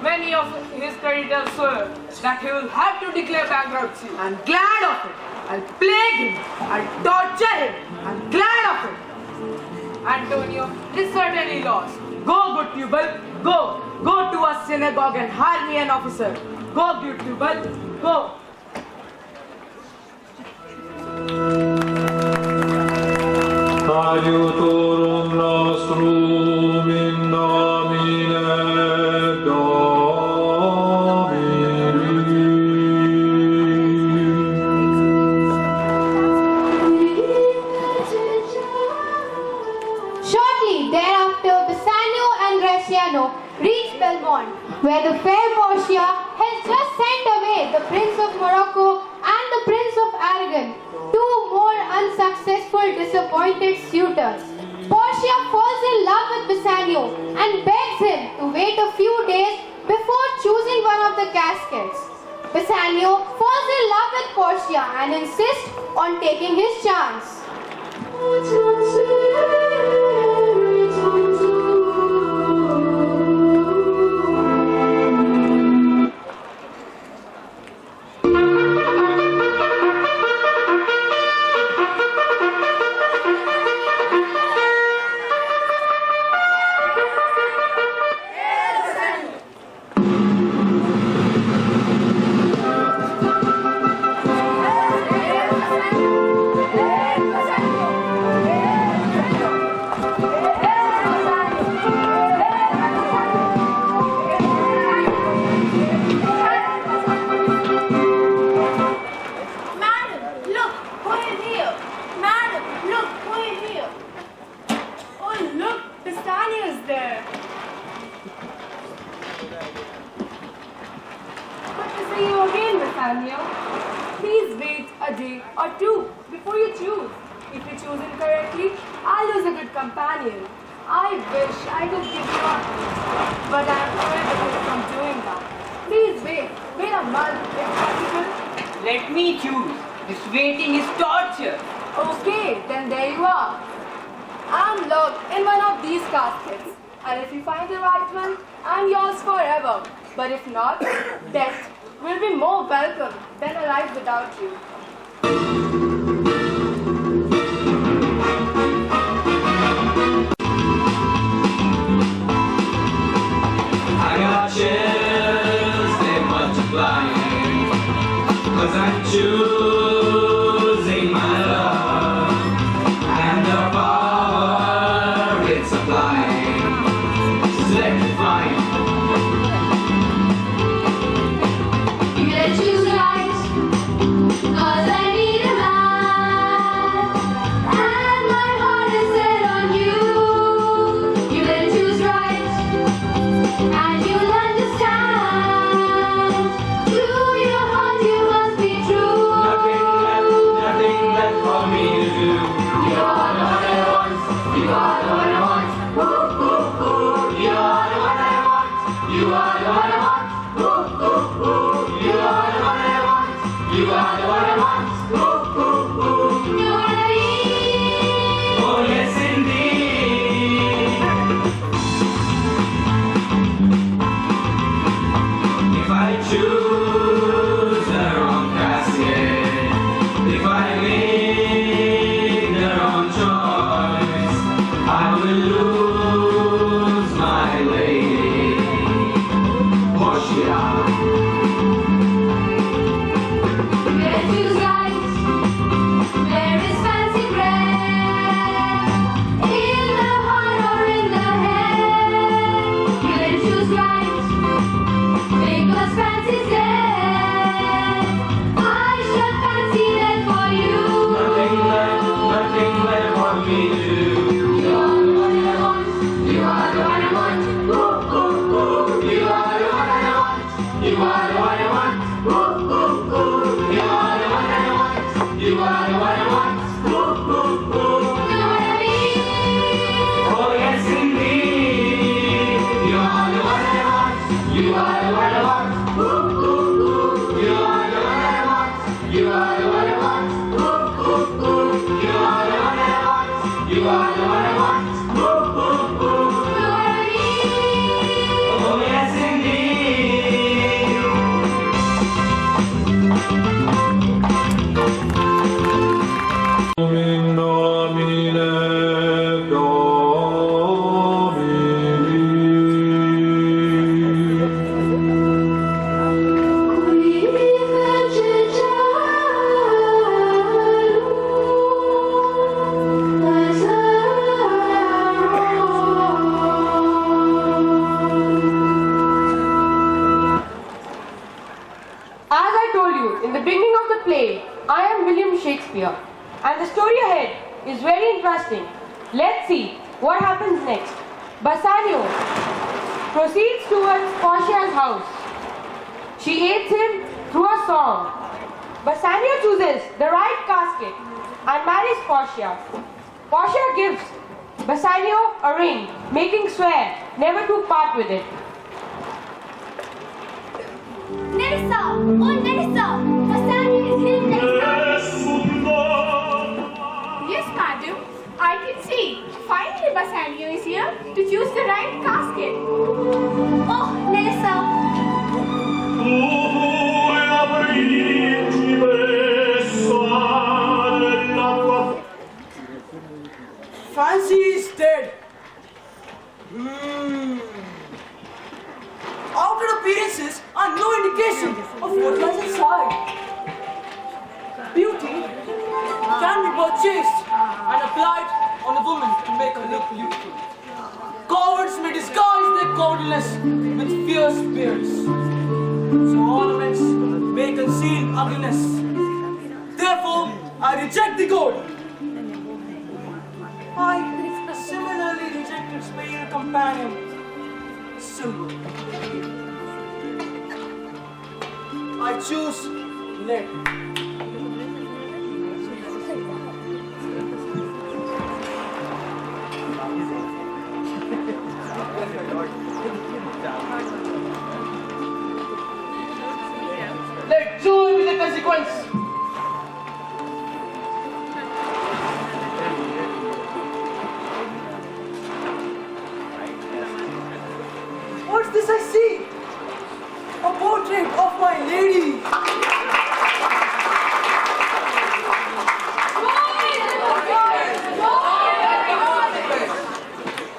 Many of his creditors swear that he will have to declare bankruptcy. I'm glad of it. I'll plague him. I'll torture him. I'm glad of it. Antonio is certainly lost. Go, good Tubal. Go. Go to a synagogue and hire me an officer. Go, good Tubal. Go. Adiutorum nostrum in nomine Shortly thereafter, Bassanio and Graciano reached Belmont, where the fair Portia has just sent away the Prince of Morocco and the Prince of Aragon, two more unsuccessful, disappointed suitors. Portia falls in love with Bassanio and begs him to wait a few days before choosing one of the caskets. Bassanio falls in love with Portia and insists on taking his chance. Please wait a day or two before you choose. If you choose incorrectly, I'll lose a good companion. I wish I could give you up, but I'm prohibited from doing that. Please wait a month if possible. Let me choose. This waiting is torture. Okay, then there you are. I'm locked in one of these caskets, and if you find the right one, I'm yours forever. But if not, death will be more welcome than a life without you. I got chills, they multiplying, 'cause I'm choosing my love, and the power it's applying, is electrifying. You gotta choose right, 'cause I need a man, and my heart is set on you. You gotta choose right, and you'll understand. To your heart you must be true. Nothing left for me to do. You are the one I want, you are the one I want. Ooh, ooh, ooh. You are the one I want, you are the one I want. Ooh, ooh, ooh. You are the one I want, you are the one I want. Ooh, ooh, ooh. You wanna be? Oh yes indeed. If I choose the wrong casket, if I make the wrong choice, I will lose my lady, Portia. You gotta choose right. There is fancy bread in the heart or in the head. You gotta choose right, because fancy's dead. I shall fancy that for you. Nothing left for me to do. You are the one I want. You are the one I want. Ooh, ooh, ooh. You are the one I want. You are the one I want. Ooh, ooh, ooh. You are the one I want. You are the one I want. Ooh, ooh, ooh. You wanna be? Oh yes indeed. You are the one I want. You are the one I want. Ooh, ooh, ooh. You are the one I want. You are the one I want. Ooh, ooh, ooh. You are the one I want. You are the one I want. Ooh, ooh, ooh. You wanna be? Oh yes indeed. in nomine Domini. Shakespeare. And the story ahead is very interesting. Let's see what happens next. Bassanio proceeds towards Portia's house. She aids him through a song. Bassanio chooses the right casket and marries Portia. Portia gives Bassanio a ring, making swear never to part with it. Nerissa! Oh, Nerissa! Bassanio is here, Nerissa! Yes, madam. I can see. Finally, Bassanio is here to choose the right casket. Oh, Nerissa! Fancy is dead. Outward appearances are no indication of what lies inside. Beauty can be purchased and applied on a woman to make her look beautiful. Cowards may disguise their cowardice with fierce beards. So ornaments may conceal ugliness. Therefore, I reject the gold. I similarly reject its male companion, silver. I choose lead. Let joy be the consequence. What's this I see? A portrait of my lady.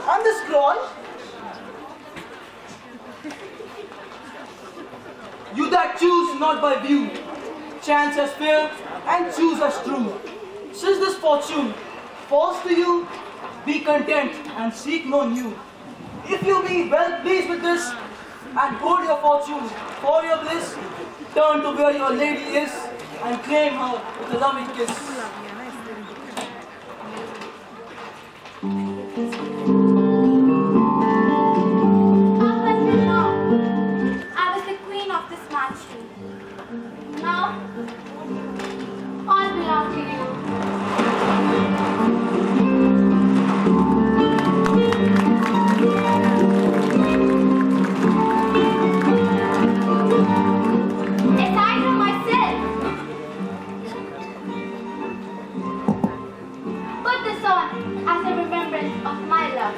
And the scroll? You that choose not by view, chance as fair and choose as true. Since this fortune falls to you, be content and seek no new. If you be well pleased with this and hold your fortune for your bliss, turn to where your lady is and claim her with a loving kiss. Up until now, I was the queen of this mansion. Now, all belong to you. Aside from myself, put this on as a remembrance of my love.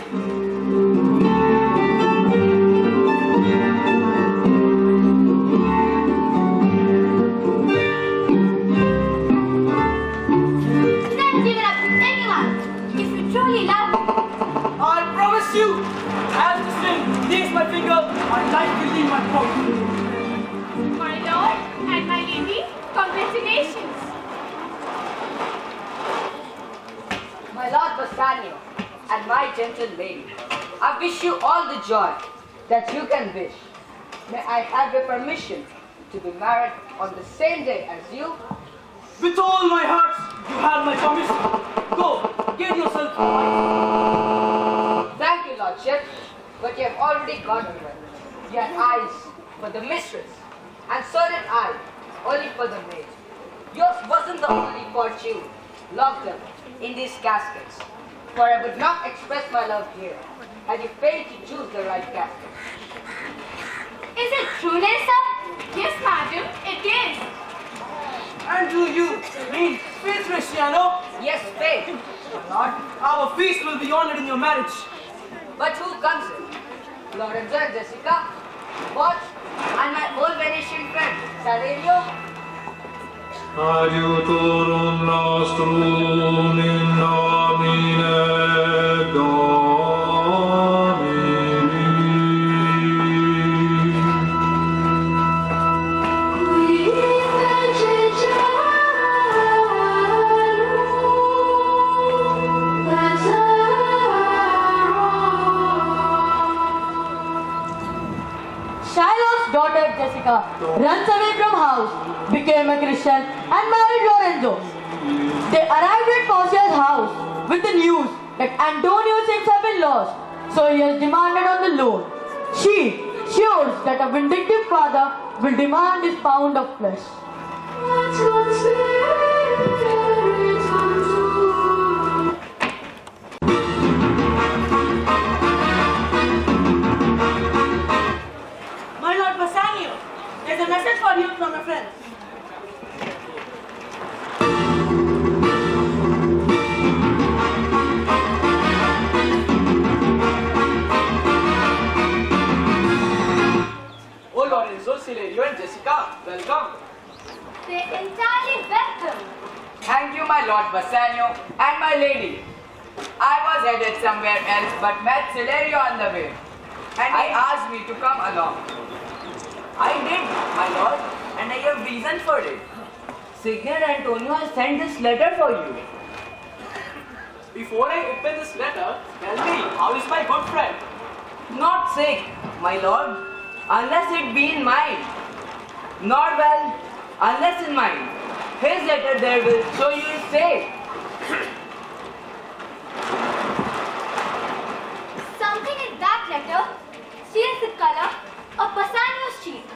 Never give it up to anyone if you truly love me. I promise you, as the string leaves my finger, my life will leave my throat. My lord and my lady, congratulations. My Lord Bassanio and my gentle lady, I wish you all the joy that you can wish. May I have your permission to be married on the same day as you? With all my heart, you have my permission. Go, get yourself a wife. Thank you, Lordship, but you have already got one. You had eyes for the mistress, and so did I, only for the maid. Yours wasn't the only fortune locked up in these caskets, for I would not express my love here, had you failed to choose the right casket. Is it true, Nerissa? Yes, madam, it is. And do you mean faith, Cristiano? Yes, faith. Lord, our feast will be honored in your marriage. But who comes in? Lorenzo and Jessica, Watch, and my old Venetian friend, Saverio. Adiutorum nostrum in nomine Domini. Shiloh's daughter Jessica runs away from house, became a Christian and married Lorenzo. They arrived at Portia's house with the news that Antonio's things have been lost, so he has demanded on the loan. She shows that a vindictive father will demand his pound of flesh. My Lord Bassanio, there's a message for you from a friend. Oh, Lorenzo, Celerio and Jessica, welcome. They're entirely welcome. Thank you, my Lord Bassanio and my lady. I was headed somewhere else but met Celerio on the way, and he asked me to come along. I did, my lord, and I have reason for it. Signor Antonio has sent this letter for you. Before I open this letter, tell me, how is my good friend? Not sick, my lord, unless it be in mind. Not well, unless in mind. His letter there will show you his safe. Something in that letter steals the color of Bassanio's cheek.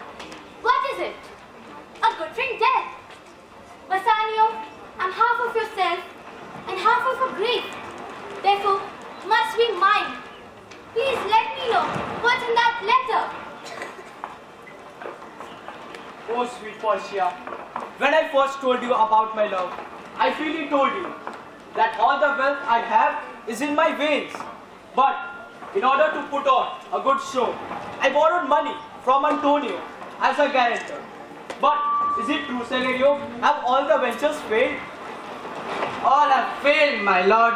What is it? A good friend dead. Bassanio, I'm half of yourself and half of a grief. Therefore, must be mine. Please let me know what's in that letter. Oh, sweet Portia, when I first told you about my love, I freely told you that all the wealth I have is in my veins. But in order to put on a good show, I borrowed money from Antonio as a guarantor. But is it true, Celerio? Have all the ventures failed? All have failed, my lord,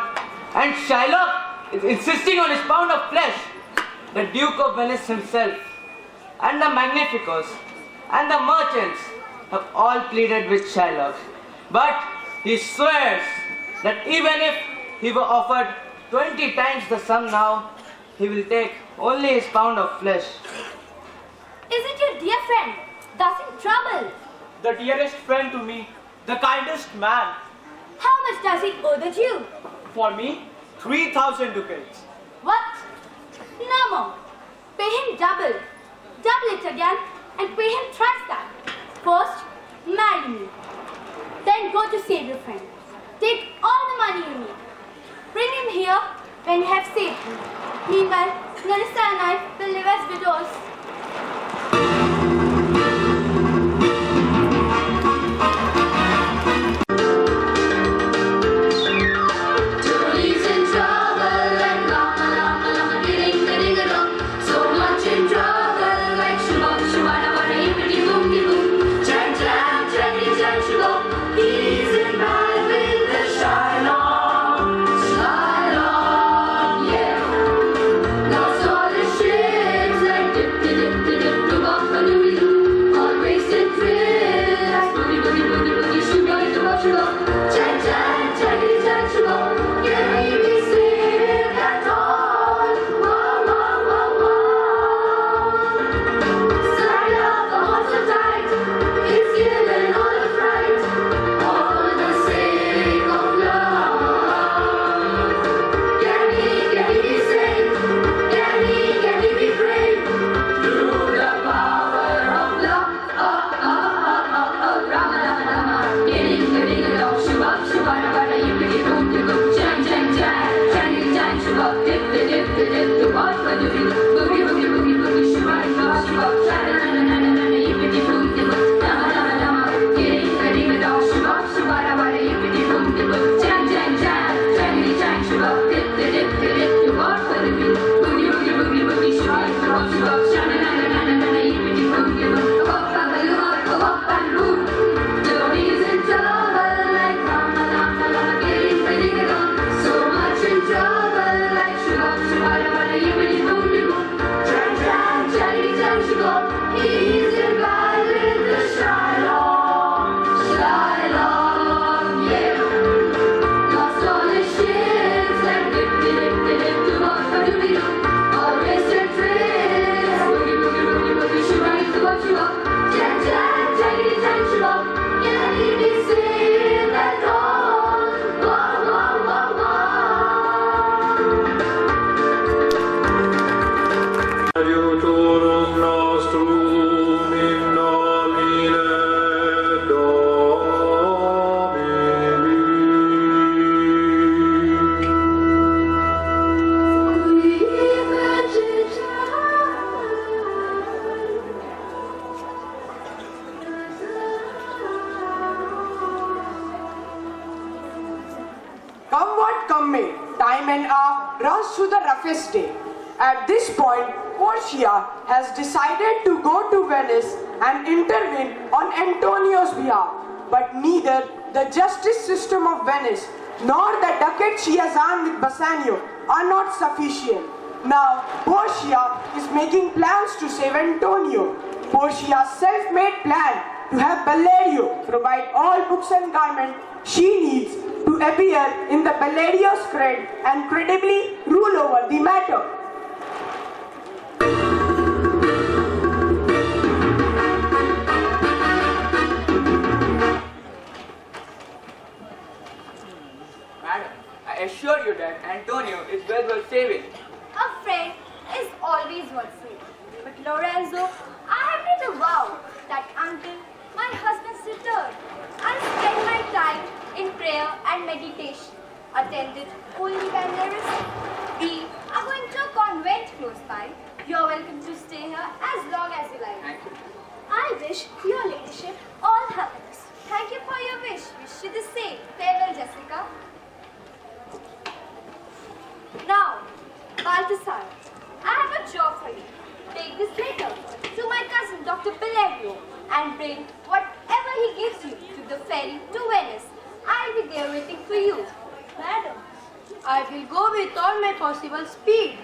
and Shylock is insisting on his pound of flesh. The Duke of Venice himself, and the Magnificos, and the merchants have all pleaded with Shylock. But he swears that even if he were offered 20 times the sum now, he will take only his pound of flesh. Is it your dear friend thus in trouble? The dearest friend to me, the kindest man. How much does he owe the Jew? For me, 3,000 ducats. What? No more. Pay him double. Double it again and pay him thrice that. First, marry me. Then go to save your friend. Take all the money you need. Bring him here when you have saved him. Meanwhile, Narissa and I will live as widows. Can we sing at all? time and hour runs through the roughest day. At this point, Portia has decided to go to Venice and intervene on Antonio's behalf. But neither the justice system of Venice nor the ducats she has earned with Bassanio are not sufficient. Now, Portia is making plans to save Antonio. Portia's self-made plan to have Bellario provide all books and garments she needs to appear in the Bellario's cred and credibly rule over the matter. Madam, I assure you that Antonio is well worth saving. A friend is always worth saving. But Lorenzo, I have made a vow that until my husband's return, I'll spend my time in prayer and meditation, attended only by Nerissa. We are going to a convent close by. You're welcome to stay here as long as you like. Thank you. I wish your ladyship all happiness. Thank you for your wish. Wish you the same. Farewell, Jessica. Now, Balthasar, I have a job for you. Take this letter to my cousin Dr. Bellario and bring whatever he gives you to the ferry to Venice. I'll be there waiting for you. Madam, I will go with all my possible speed.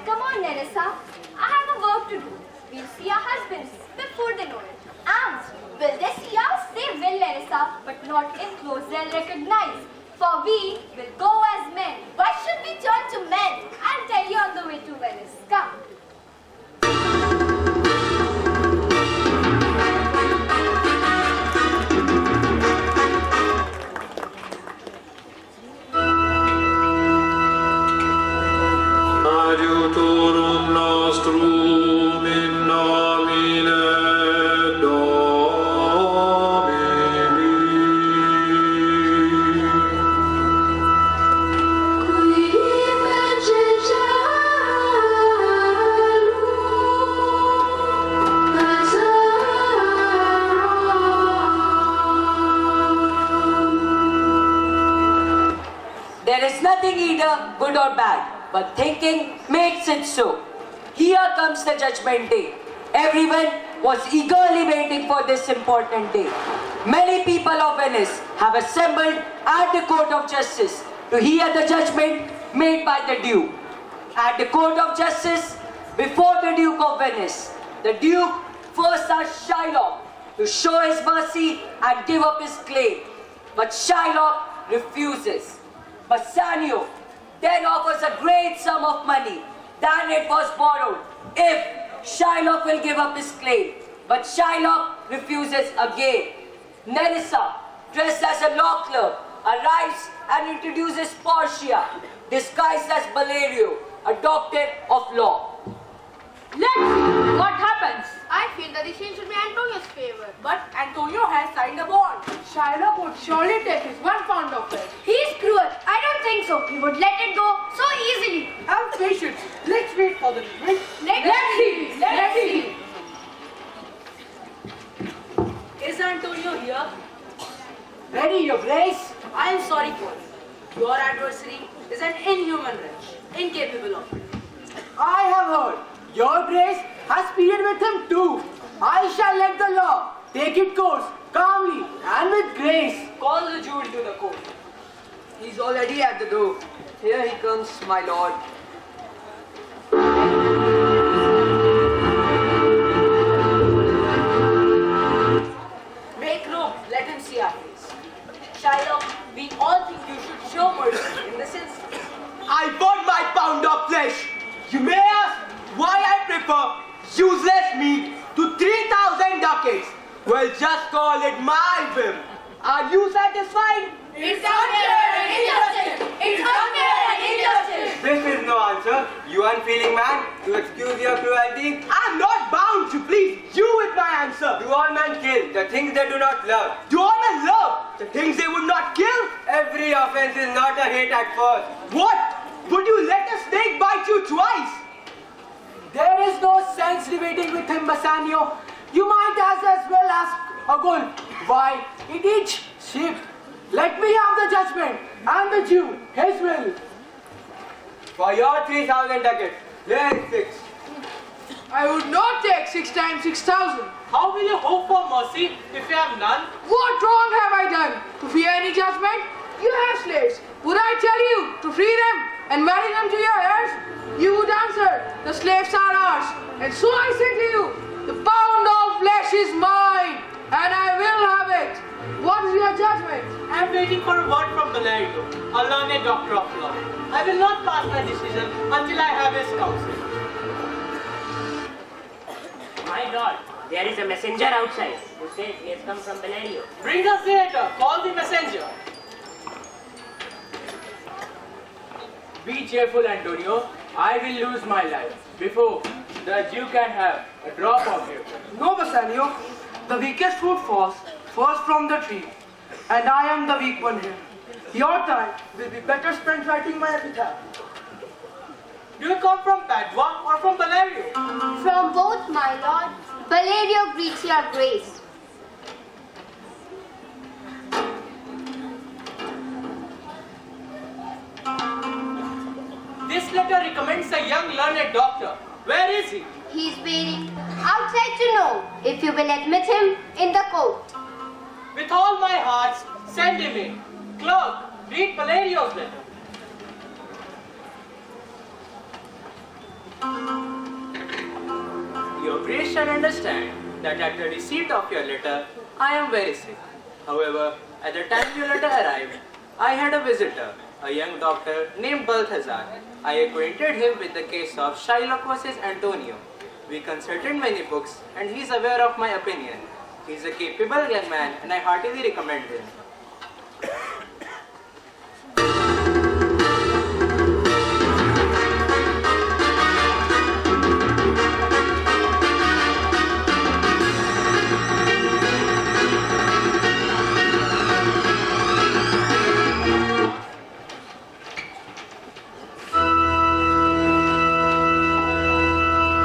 Come on, Nerissa. I have a work to do. We'll see our husbands before they know it. And will they see us? They will, Nerissa, but not if close they'll recognize. For we will go as men. Why should we turn to men? I'll tell you on the way to Venice. Come. Adiutorum nostrum in nomine There is nothing either good or bad, but thinking makes it so. Here comes the judgment day. Everyone was eagerly waiting for this important day. Many people of Venice have assembled at the Court of Justice to hear the judgment made by the Duke. At the Court of Justice, before the Duke of Venice, the Duke first asked Shylock to show his mercy and give up his claim. But Shylock refuses. Bassanio then offers a great sum of money than it was borrowed if Shylock will give up his claim. But Shylock refuses again. Nerissa, dressed as a law clerk, arrives and introduces Portia, disguised as Bellario, a doctor of law. Let's see what happens. I feel that the scene should be Antonio's favor. But Antonio has signed a bond. Shylock would surely take his 1 pound of it. He's cruel. I don't think so. He would let it go so easily. Have patience. Let's wait for the judgment. Let's see. Let's see. Is Antonio here? Ready, Your Grace? I am sorry for it. Your adversary is an inhuman wretch, incapable of it. I have heard. Your Grace has pleaded with him too. I shall let the law take its course calmly and with grace. Call the Jew into the court. He's already at the door. Here he comes, my lord. Make room, let him see our face. Shylock, we all think you should show mercy in this instance. I want my pound of flesh. You may ask why I prefer useless meat to 3,000 ducats. Well, just call it my whim. Are you satisfied? It's unfair and injustice. It's unfair and injustice. This is no answer, you unfeeling man, to excuse your cruelty. I'm not bound to please you with my answer. Do all men kill the things they do not love? Do all men love the things they would not kill? Every offense is not a hate at first. What? Would you let a snake bite you twice? There is no sense debating with him, Bassanio. You might as ask a wolf why it eats sheep. Let me have the judgment and the Jew, his will. For your 3,000 ducats, here is 6. I would not take 6 times 6,000. How will you hope for mercy if you have none? What wrong have I done to fear any judgment? You have slaves. Would I tell you to free them and marry them to your heirs? You would answer, the slaves are ours. And so I say to you, the pound of flesh is mine, and I will have it. What is your judgment? I am waiting for a word from Valerio, a learned doctor of law. I will not pass my decision until I have his counsel. My lord, there is a messenger outside who says he has come from Valerio. Bring us the letter. Call the messenger. Be cheerful, Antonio. I will lose my life before the Jew can have a drop of you. No, Bassanio. The weakest fruit falls first from the tree. And I am the weak one here. Your time will be better spent writing my epitaph. Do you come from Padua or from Valerio? From both, my lord. Valerio greets your grace. This letter recommends a young learned doctor. Where is he? He is waiting outside to know if you will admit him in the court. With all my heart, send him in. Clerk, read Valerio's letter. Your Grace shall understand that at the receipt of your letter, I am very sick. However, at the time your letter arrived, I had a visitor, a young doctor named Balthazar. I acquainted him with the case of Shylock versus Antonio. We consulted many books and he is aware of my opinion. He is a capable young man and I heartily recommend him.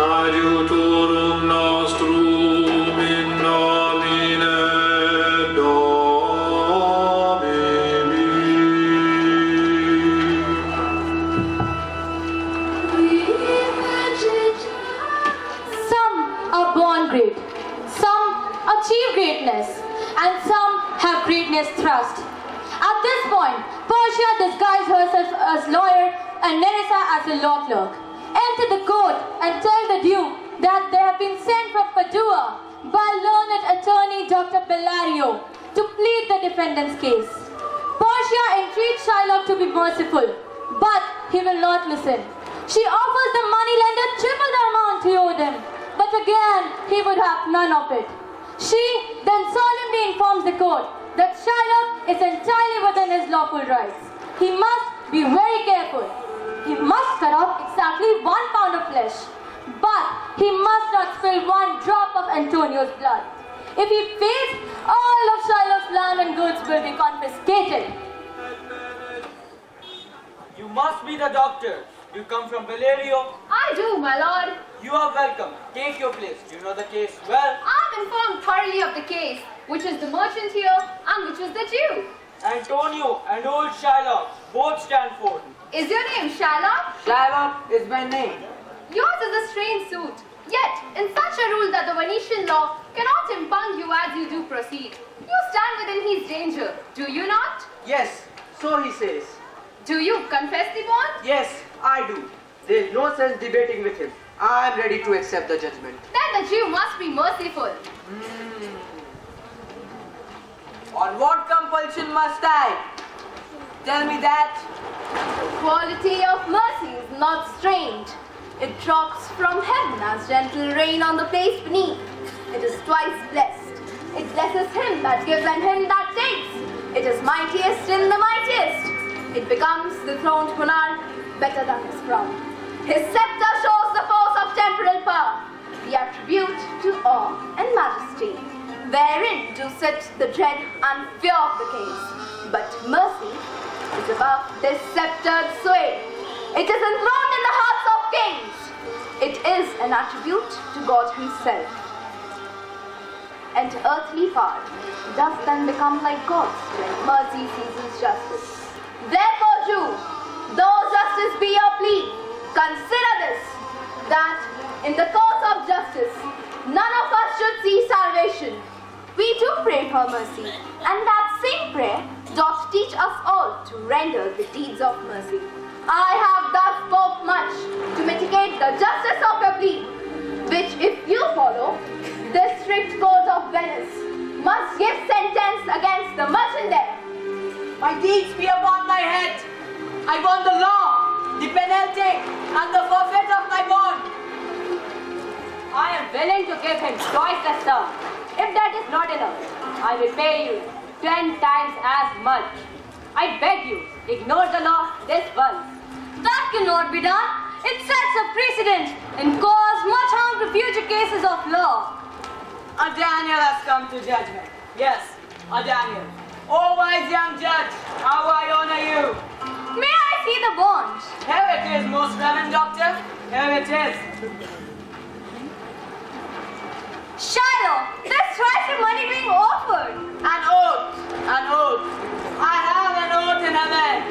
Adiutorum nostrum in nomine Some are born great, some achieve greatness, and some have greatness thrust. At this point, Portia disguised herself as lawyer and Nerissa as a law clerk. Enter the court and tell the Duke that they have been sent from Padua by learned attorney Dr. Bellario to plead the defendant's case. Portia entreats Shylock to be merciful, but he will not listen. She offers the moneylender triple the amount he owed him, but again he would have none of it. She then solemnly informs the court that Shylock is entirely within his lawful rights. He must be very careful. He must cut off exactly 1 pound of flesh, but he must not spill 1 drop of Antonio's blood. If he fails, all of Shylock's land and goods will be confiscated. You must be the doctor. You come from Valerio? I do, my lord. You are welcome. Take your place. You know the case well. I'm informed thoroughly of the case, which is the merchant here and which is the Jew. Antonio and old Shylock both stand for. Is your name Shylock? Shylock is my name. Yours is a strange suit. Yet, in such a rule that the Venetian law cannot impound you as you do proceed. You stand within his danger, do you not? Yes, so he says. Do you confess the bond? Yes, I do. There is no sense debating with him. I am ready to accept the judgment. Then the Jew must be merciful. On what compulsion must I? Tell me that. The quality of mercy is not strange. It drops from heaven as gentle rain on the place beneath. It is twice blessed. It blesses him that gives and him that takes. It is mightiest in the mightiest. It becomes the throned monarch better than his crown. His scepter shows the force of temporal power, the attribute to awe and majesty, wherein do sit the dread and fear of the kings. But mercy is above this sceptered sway. It is enthroned in the hearts of kings. It is an attribute to God himself. and earthly power, does then become like gods when mercy seasons justice. Therefore, Jew, though justice be your plea, consider this, that in the cause of justice, none of us should see salvation. We do pray for mercy, and that same prayer doth teach us all to render the deeds of mercy. I have thus spoke much to mitigate the justice of your plea, which if you follow, this strict code of Venice must give sentence against the merchandise. My deeds be upon my head. I want the law, the penalty, and the forfeit of my bond. I am willing to give him twice the sum. If that is not enough, I will pay you 10 times as much. I beg you, ignore the law this once. That cannot be done. It sets a precedent and cause much harm to future cases of law. A Daniel has come to judgment. Yes, a Daniel. Oh, wise young judge, how I honor you. May I see the bond? Here it is, most reverend doctor. Here it is. Shiloh, there's thrice your money being offered. An oath, an oath. I have an oath in heaven.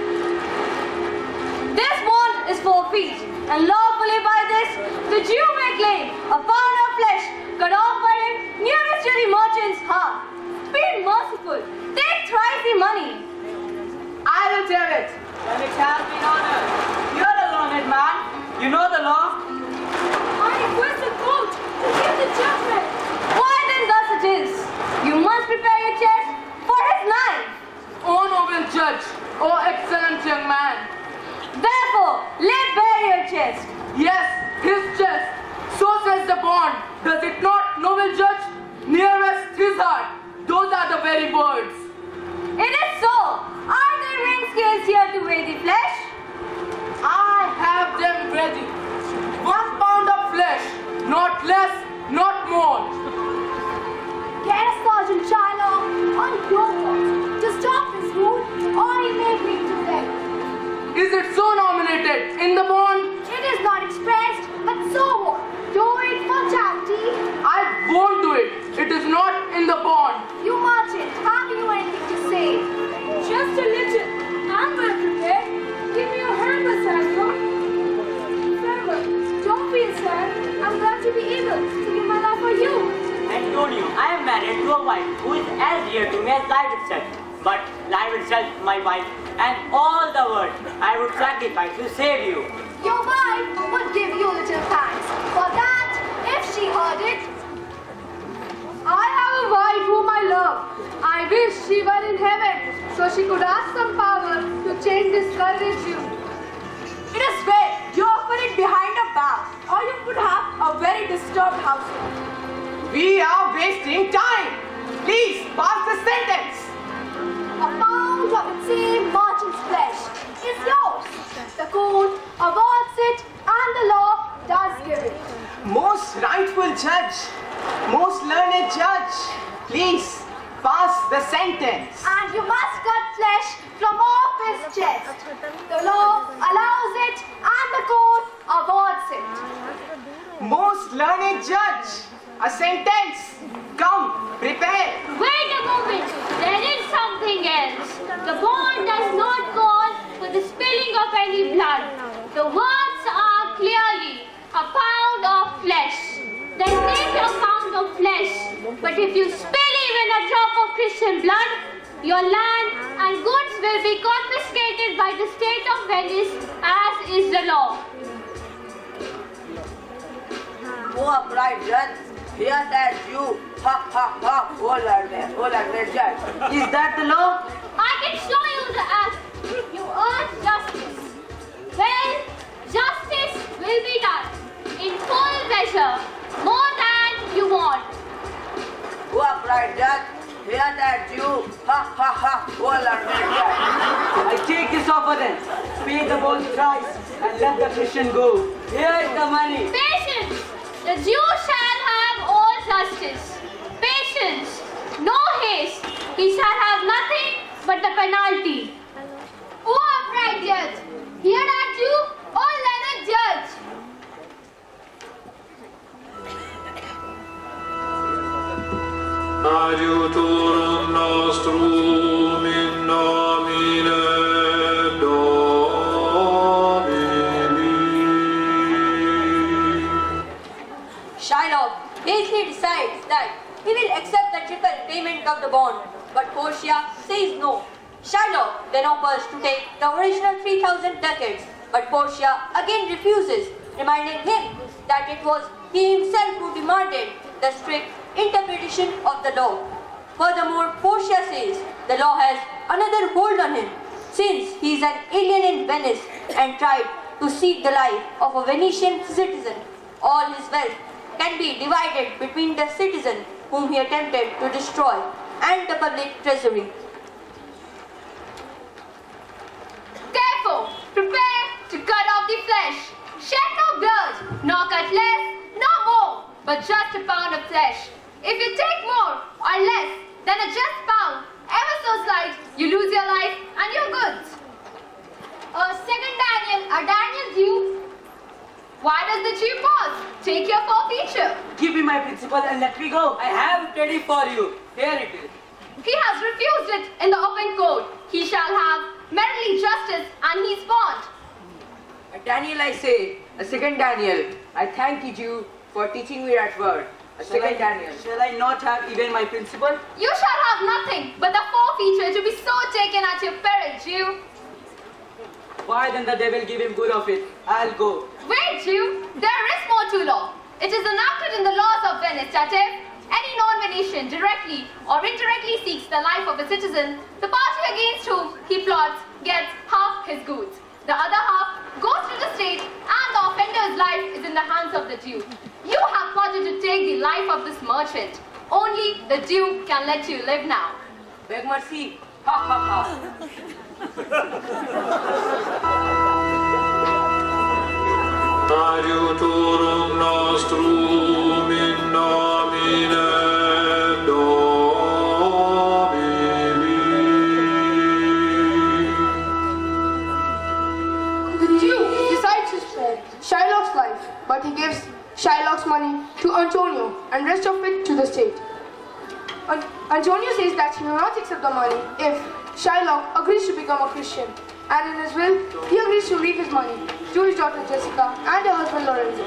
This bond is forfeit, and lawfully by this, the Jew may claim a pound of flesh cut off by him nearest to the merchant's heart. Be merciful, take thrice the money. I will tell it when it has been honored. You're a learned man. You know the law. I request the court to give the judgment. Why then thus it is? You must prepare your chest for his knife. Oh noble judge, oh excellent young man. Therefore, lay bare your chest. Yes, his chest. So says the bond. Does it not, noble judge? Nearest his heart. Those are the very words. It is so. Are there ring scales here to weigh the flesh? I have them ready. 1 pound of flesh, not less, not more. Get a Sergeant Shiloh on your part to stop his wound, or he may bleed to death. Is it so nominated in the bond? It is not expressed, but so what? Do it for charity. I won't do it. It is not in the bond. You merchant, have you anything to say? Just a little. I'm well prepared. Give me your hand, Bassanio. Farewell. Don't feel sad. I'm glad to be able to give my love for you. Antonio, I am married to a wife who is as dear to me as life itself. But life itself, my wife, and all the world I would sacrifice to save you. Your wife would give you little thanks for that if she heard it. I have a wife whom I love. I wish she were in heaven so she could ask some power to change this courage you. It is fair. You offer it behind a bar, or you could have a very disturbed household. We are wasting time. Please pass the sentence. A pound of the same merchant's flesh is yours. The court awards it, and the law does give it. Most rightful judge, most learned judge, please pass the sentence. And you must cut flesh from off his chest. The law allows it, and the court awards it. Most learned judge, a sentence. Come, prepare. Wait a moment. There is something else. The bond does not call for the spilling of any blood. The words are clearly a pound of flesh. Then take a pound of flesh. But if you spill even a drop of Christian blood, your land and goods will be confiscated by the state of Venice, as is the law. Oh, upright judge, hear that you, ha ha ha, oh learned judge. Is that the law? I can show you the act. You urge justice. Well, justice will be done in full measure, more than you want. Oh, upright judge, hear that you, ha ha ha, oh learned judge. I take this offer then. Pay the bond thrice and let the Christian go. Here is the money. Patience! The Jew shall have all justice. Patience! No haste. He shall have nothing but the penalty. Oh, upright judge, hear that you, O learned judge. Adiutorum nostrum in nomine Domini. Shylock hastily decides that he will accept the triple payment of the bond, but Portia says no. Shylock then offers to take the original 3,000 ducats, but Portia again refuses, reminding him that it was he himself who demanded the strict interpretation of the law. Furthermore, Portia says the law has another hold on him, since he is an alien in Venice and tried to seek the life of a Venetian citizen. All his wealth can be divided between the citizen whom he attempted to destroy and the public treasury. Therefore, prepare to cut off the flesh. Shed no blood, nor cut less, no more, but just a pound of flesh. If you take more or less than a just pound, ever so slight, you lose your life and your goods. Second Daniel, a Daniel Jew. Why does the Jew pause? Take your forfeiture. Give me my principal and let me go. I have it ready for you. Here it is. He has refused it in the open court. He shall have merely justice and he is bond. Daniel, I say, a second Daniel, I thank you, Jew, for teaching me that word. A second Daniel. Shall I not have even my principal? You shall have nothing but the forfeiture to be so taken at your peril, Jew. Why then the devil give him good of it? I'll go. Wait, Jew. There is more to law. It is enacted in the laws of Venice that if any non-Venetian directly or indirectly seeks the life of a citizen, the party against whom he plots gets half his goods. The other half goes to the state and the offender's life is in the hands of the Jew. You have plotted to take the life of this merchant. Only the Jew can let you live now. Beg mercy. Ha ha ha. Adiutorum nostrum in nomine Domini. The Jew decides his friend Shylock's life, but he gives Shylock's money to Antonio and rest of it to the state. Antonio says that he will not accept the money if Shylock agrees to become a Christian, and in his will, he agrees to leave his money to his daughter Jessica and her husband Lorenzo.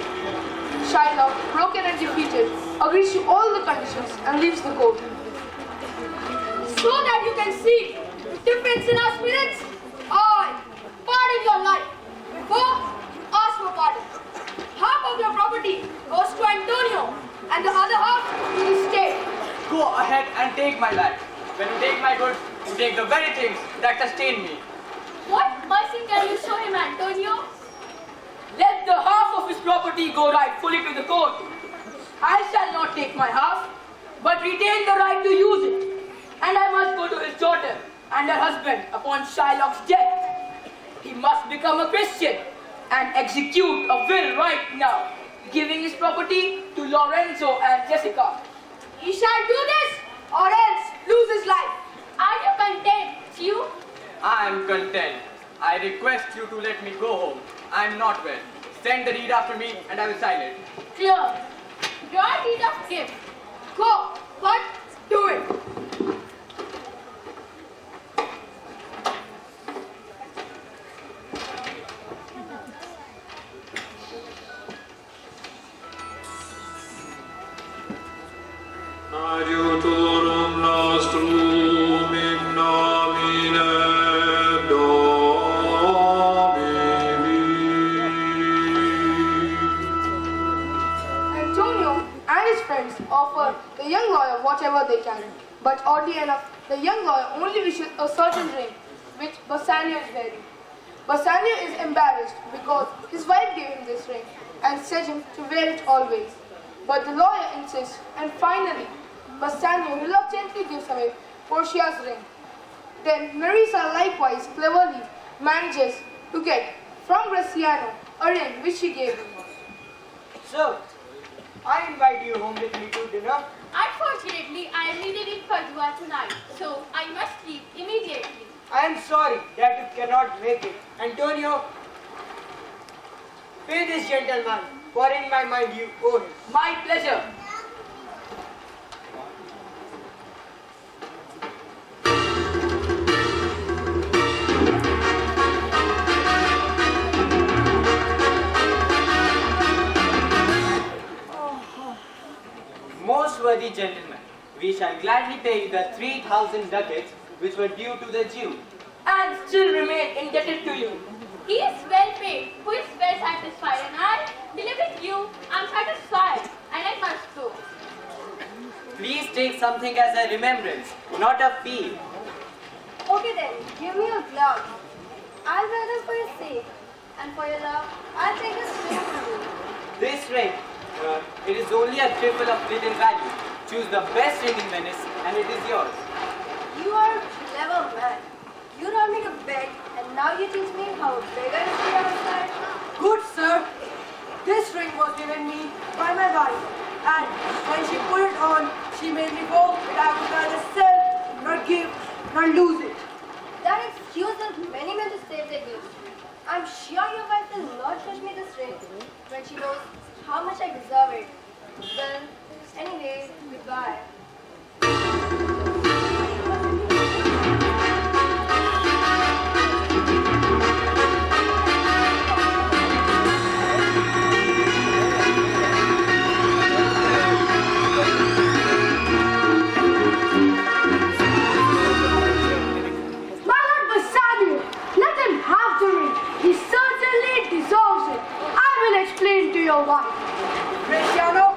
Shylock, broken and defeated, agrees to all the conditions and leaves the court. So that you can see the difference in our spirits, I pardon your life. Before, ask for pardon. Half of your property goes to Antonio and the other half to the state. Go ahead and take my life. When you take my goods, you take the very things that sustain me. What mercy can you show him, Antonio? Let the half of his property go rightfully to the court. I shall not take my half, but retain the right to use it. And I must go to his daughter and her husband upon Shylock's death. He must become a Christian and execute a will right now, giving his property to Lorenzo and Jessica. He shall do this or else lose his life. Are you content, Jew? I am content. I request you to let me go home. I am not well. Send the deed after me and I will sign it. Clear. Your deed of gift. Go, but do it. Adiutorum nostrum in nomine Domini. Antonio and his friends offer the young lawyer whatever they can, but oddly enough, the young lawyer only wishes a certain ring, which Bassanio is wearing. Bassanio is embarrassed because his wife gave him this ring and set him to wear it always. But the lawyer insists, and finally, Bassanio reluctantly gives away Portia's ring. Then Marisa likewise cleverly manages to get from Graciano a ring which she gave him. Sir, I invite you home with me to dinner. Unfortunately, I am needed in Padua tonight, so I must leave immediately. I am sorry that you cannot make it. Antonio, pay this gentleman, for in my mind you owe him. My pleasure. We shall gladly pay you the 3,000 ducats which were due to the Jew. And still remain indebted to you. He is well paid, who is well satisfied, and I, delivering you, am satisfied, and I must go. Please take something as a remembrance, not a fee. Okay then, give me your glove. I'll wear them for your sake, and for your love, I'll take this ring from you. This ring, it is only a trifle of little value. Choose the best ring in Venice, and it is yours. You are a clever man. You taught me to beg, and now you teach me how a beggar is to be outside. Good sir, this ring was given me by my wife, and when she put it on, she made me vow that I would neither sell, nor give, nor lose it. That excuses many men to save their goods. I'm sure your wife will not judge me this ring when she knows how much I deserve it. Well, anyway, goodbye. To your wife. Cristiano,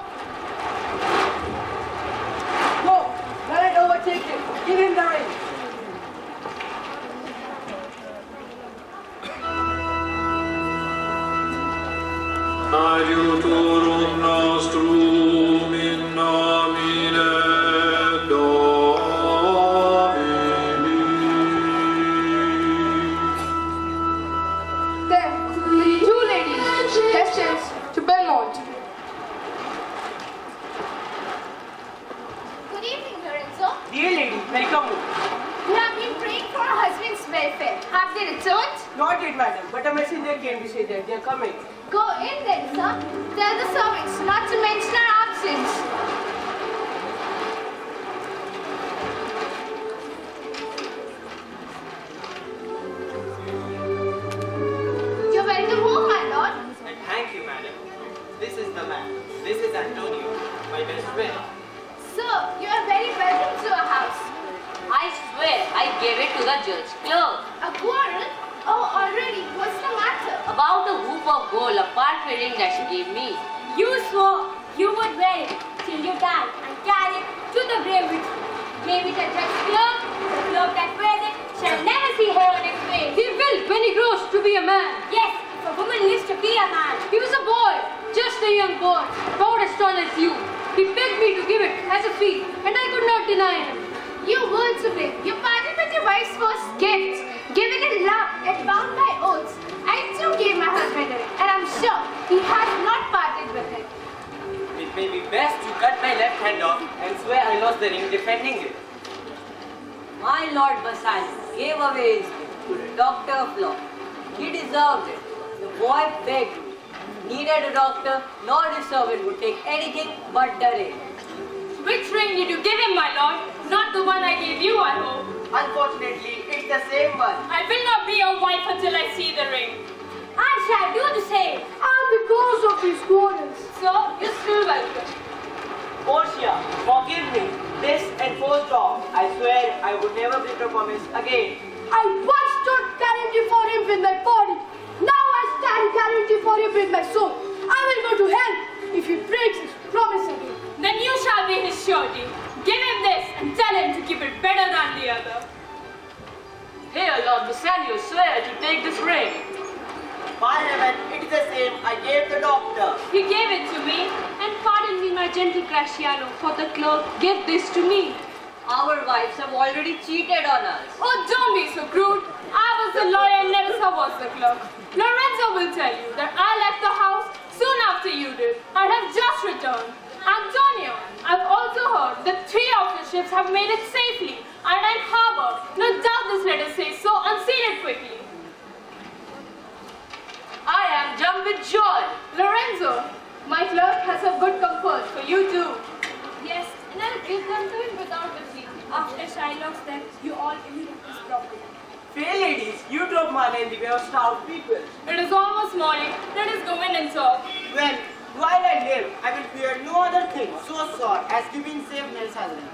go, let it overtake him. Give him the ring. Aiutorum nostrum in nomine Domini. Then, two ladies, destines to Belmont. Good evening, Lorenzo. Dear lady, welcome. You have been praying for our husband's welfare. Have they returned? Not yet, madam, but a messenger came to say that they are coming. Go in then, sir. Tell the servants not to mention our absence. You're welcome home, my lord. And thank you, madam. This is the man. This is Antonio, my best friend. Sir, you are very welcome to our house. I swear I gave it to the judge clerk. A quarrel? Oh, already. What's the matter? About the hoop of gold, a part ring that she gave me. You swore you would wear it till you die and carry it to the grave with you. Maybe the judge clerk, the clerk that wears it, shall never see hair on its face. He will when he grows to be a man. Yes, if a woman lives to be a man. He was a boy, just a young boy, about as tall as you. He begged me to give it as a fee, and I could not deny him. You were to blame. You parted with your wife's first gift, given in love and bound by oaths. I too gave my husband a ring, and I'm sure he has not parted with it. It may be best to cut my left hand off and swear I lost the ring defending it. My Lord Bassanio gave away his gift to the doctor of law. He deserved it. The boy begged me. Neither the doctor nor the servant would take anything but the ring. Which ring did you give him, my lord? Not the one I gave you, I hope. Unfortunately, it's the same one. I will not be your wife until I see the ring. I shall do the same. And because of these quarrels. So, you're still welcome. Portia, forgive me. This enforced law. I swear I would never break a promise again. I once stood guarantee for him with my body. Now I stand guarantee for him with my soul. I will go to hell if he breaks his promise again. Then you shall be his surety. Give him this and tell him to keep it better than the other. Here, Lord Bassanio, swear to take this ring. My heaven, it is the same I gave the doctor. He gave it to me, and pardon me, my gentle Graciano, for the clerk gave this to me. Our wives have already cheated on us. Oh, don't be so crude. I was the lawyer and Nerissa was the clerk. Lorenzo will tell you that I left the house soon after you did and have just returned. Antonio, I've also heard that 3 of your ships have made it safely and in harbor. No doubt this letter says so. Unseal it quickly. I am jumped with joy. Lorenzo, my clerk has a good comfort for you too. Yes, and I'll give them to him without a fee. After Shylock's death, you all inherit his property. Fair ladies, you drop money in the way of stout people. It is almost morning. Let us go in and talk. Well, while I live, I will fear no other thing so sore as keeping safe Nell's husband.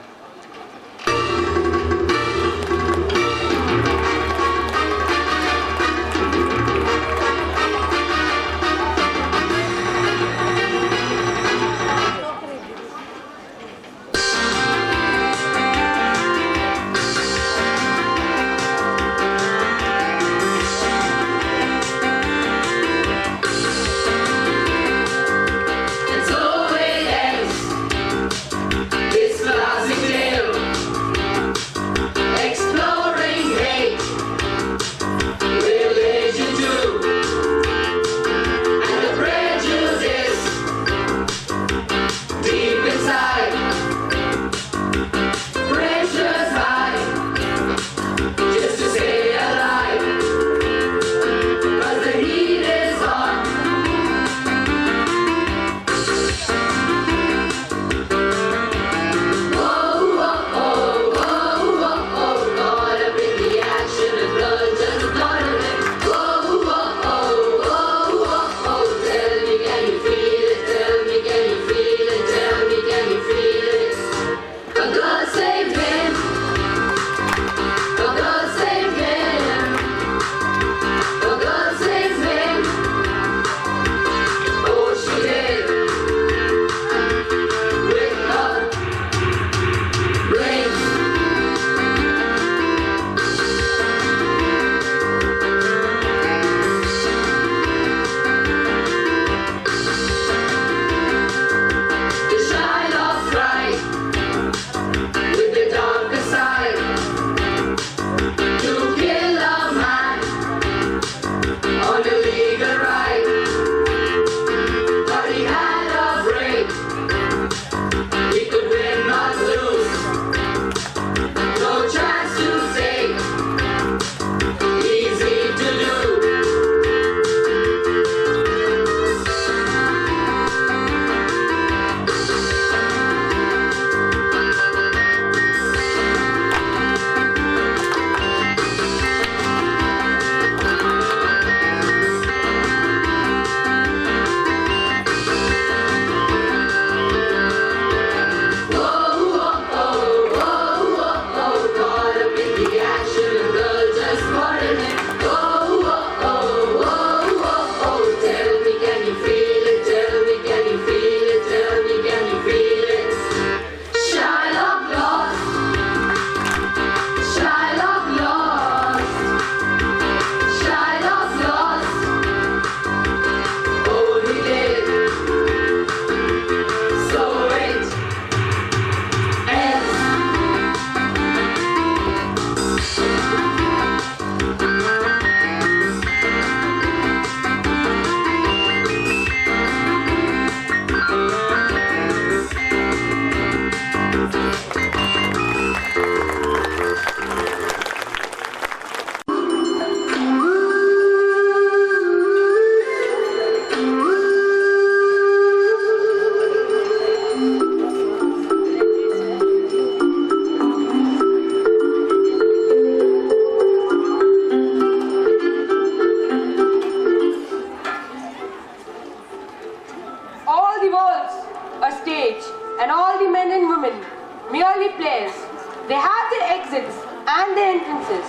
have their exits and their entrances.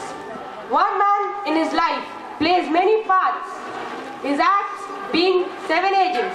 One man in his life plays many parts, his acts being 7 ages.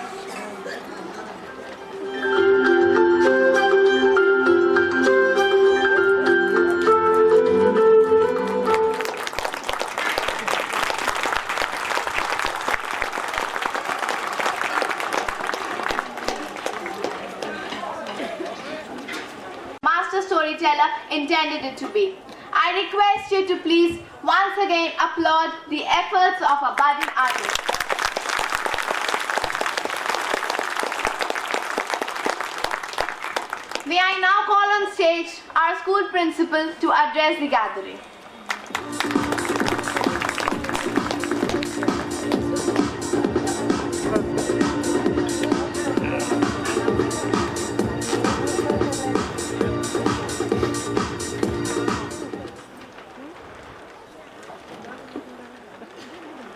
Master storyteller intended it to be. I request you to please once again applaud the efforts of a budding artist. May I now call on stage our school principal to address the gathering.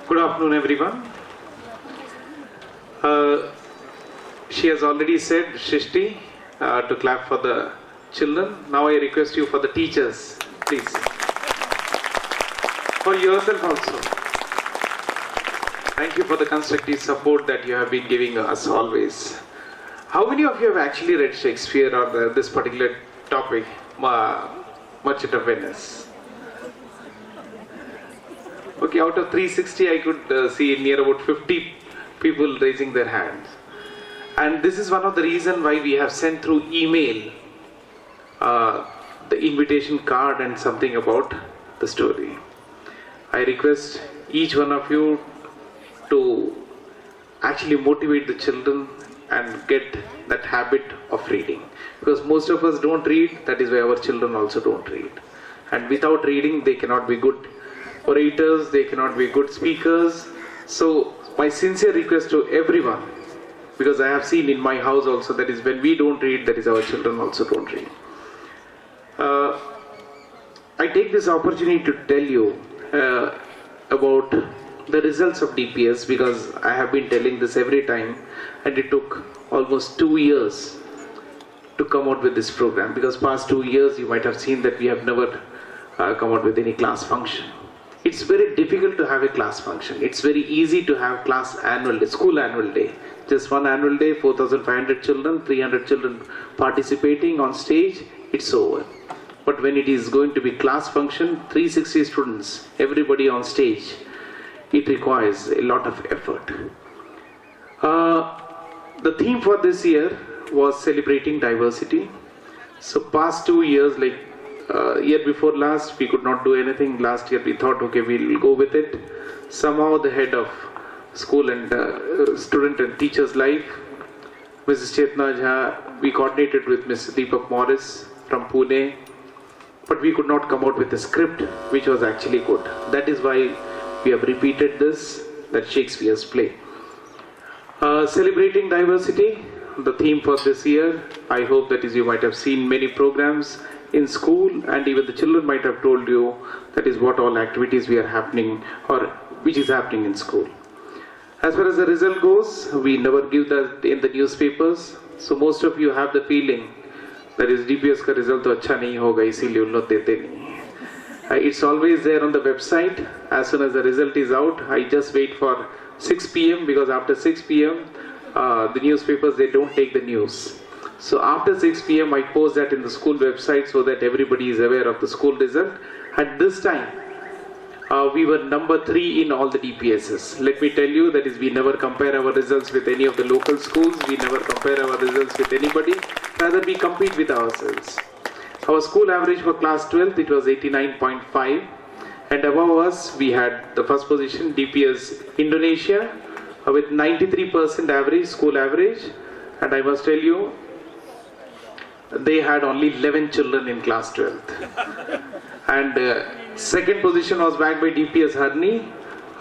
Good afternoon, everyone. She has already said, Shrishti, to clap for the children. Now I request you for the teachers, please. For yourself also. Thank you for the constructive support that you have been giving us always. How many of you have actually read Shakespeare or this particular topic, Merchant of Venice? Okay, out of 360, I could see near about 50 people raising their hands. And this is one of the reasons why we have sent through email the invitation card and something about the story. I request each one of you to actually motivate the children and get that habit of reading. Because most of us don't read, that is why our children also don't read. And without reading, they cannot be good orators, they cannot be good speakers. So my sincere request to everyone, because I have seen in my house also, that is when we don't read, that is our children also don't read. I take this opportunity to tell you about the results of DPS, because I have been telling this every time, and it took almost 2 years to come out with this program, because past 2 years you might have seen that we have never come out with any class function. It's very difficult to have a class function. It's very easy to have class annual day, school annual day. Just one annual day, 4,500 children, 300 children participating on stage, it's over. But when it is going to be class function, 360 students, everybody on stage, it requires a lot of effort. The theme for this year was celebrating diversity. So past 2 years, like year before last, we could not do anything. Last year we thought, okay, we'll go with it. Somehow the head of school and student and teachers life, Mrs. Chetna Jha, we coordinated with Ms. Deepak Morris from Pune, but we could not come out with a script which was actually good. That is why we have repeated this, that Shakespeare's play. Celebrating diversity, the theme for this year. I hope that is, you might have seen many programs in school, and even the children might have told you that is what all activities we are happening, or which is happening in school. As far as the result goes, we never give that in the newspapers, so most of you have the feeling that is DPS ka result to acha nahi hoga, isliye un log dete nahi. It's always there on the website. As soon as the result is out, I just wait for 6 p.m. because after 6 p.m. The newspapers, they don't take the news. So after 6 p.m. I post that in the school website so that everybody is aware of the school result. At this time, we were number 3 in all the DPSs. Let me tell you, that is, we never compare our results with any of the local schools. We never compare our results with anybody. Rather, we compete with ourselves. Our school average for class 12th, it was 89.5. And above us, we had the first position, DPS Indonesia, with 93% average, school average. And I must tell you, they had only 11 children in class 12th. And second position was backed by DPS Harni,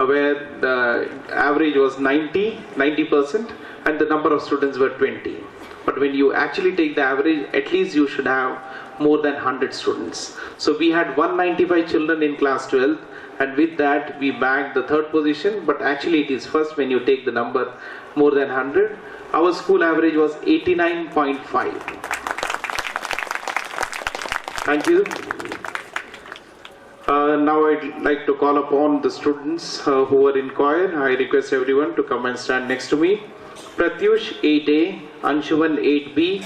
where the average was 90%, and the number of students were 20. But when you actually take the average, at least you should have more than 100 students. So we had 195 children in class 12, and with that we bagged the third position, but actually it is first when you take the number more than 100. Our school average was 89.5. Thank you. Now I'd like to call upon the students who are in choir. I request everyone to come and stand next to me. Pratyush 8A, Anshuman 8B,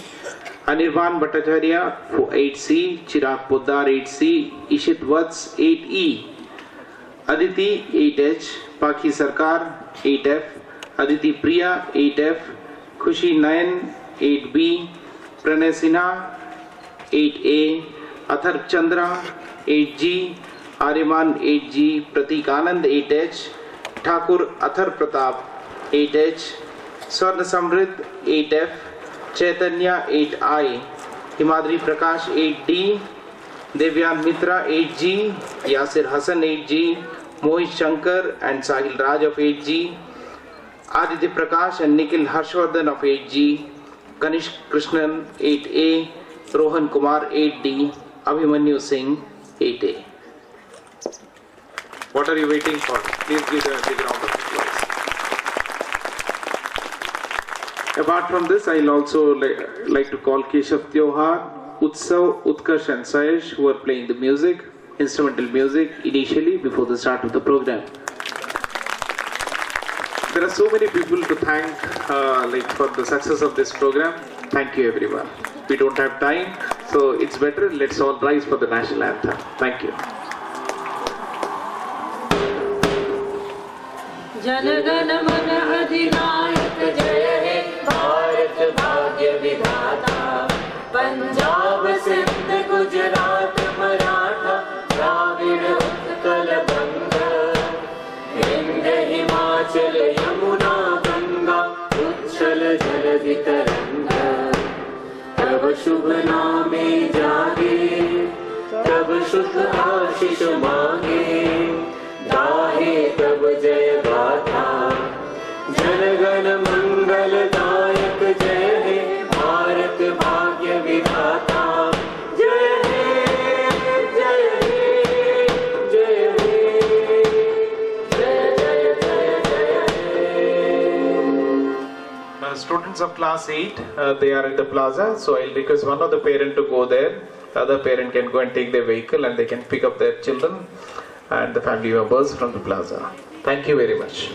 Anirvan Bhattacharya 8C, Chirag Poddar 8C, Ishit Vats 8E, Aditi 8H, Pakhi Sarkar 8F, Aditi Priya 8F, Khushi Nayan 8B, Pranay Sinha 8A, Athar Chandra 8G, Aryaman 8G, Pratik Anand 8H, Thakur Athar Pratap 8H, Swarna Samrit 8F, Chaitanya 8I, Himadri Prakash 8D, Devyan Mitra 8G, Yasir Hassan 8G, Mohit Shankar and Sahil Raj of 8G, Aditya Prakash and Nikhil Harshvardhan of 8G, Kanish Krishnan 8A, Rohan Kumar 8D, Abhimanyu Singh 8A. What are you waiting for? Please give them a big round of applause. Apart from this, I'll also like to call Keshav Tyohar, Utsav, Utkarsh and Sayesh, who are playing the music, instrumental music, initially before the start of the program. There are so many people to thank for the success of this program. Thank you everyone. We don't have time, so it's better let's all rise for the national anthem. Thank you. जनगण मन अधिनायक जय हे भारत भाग्य विधाता पंजाब सिंध गुजरात मराठा द्राविड़ उत्कल बंग विंध्य हिमाचल यमुना गंगा उच्छल जलधि तरंग तब शुभ नामे जागे तब सुख आशीष मांगे गाहे तब जय गाथा जनगण मंगलदायक जय हे भारत भाग्य विधाता जय हे जय हे जय हे जय जय जय जय हे. Students of class 8, they are at the plaza, so I'll request one of the parent to go there. The other parent can go and take their vehicle and they can pick up their children and the family members from the plaza. Thank you very much.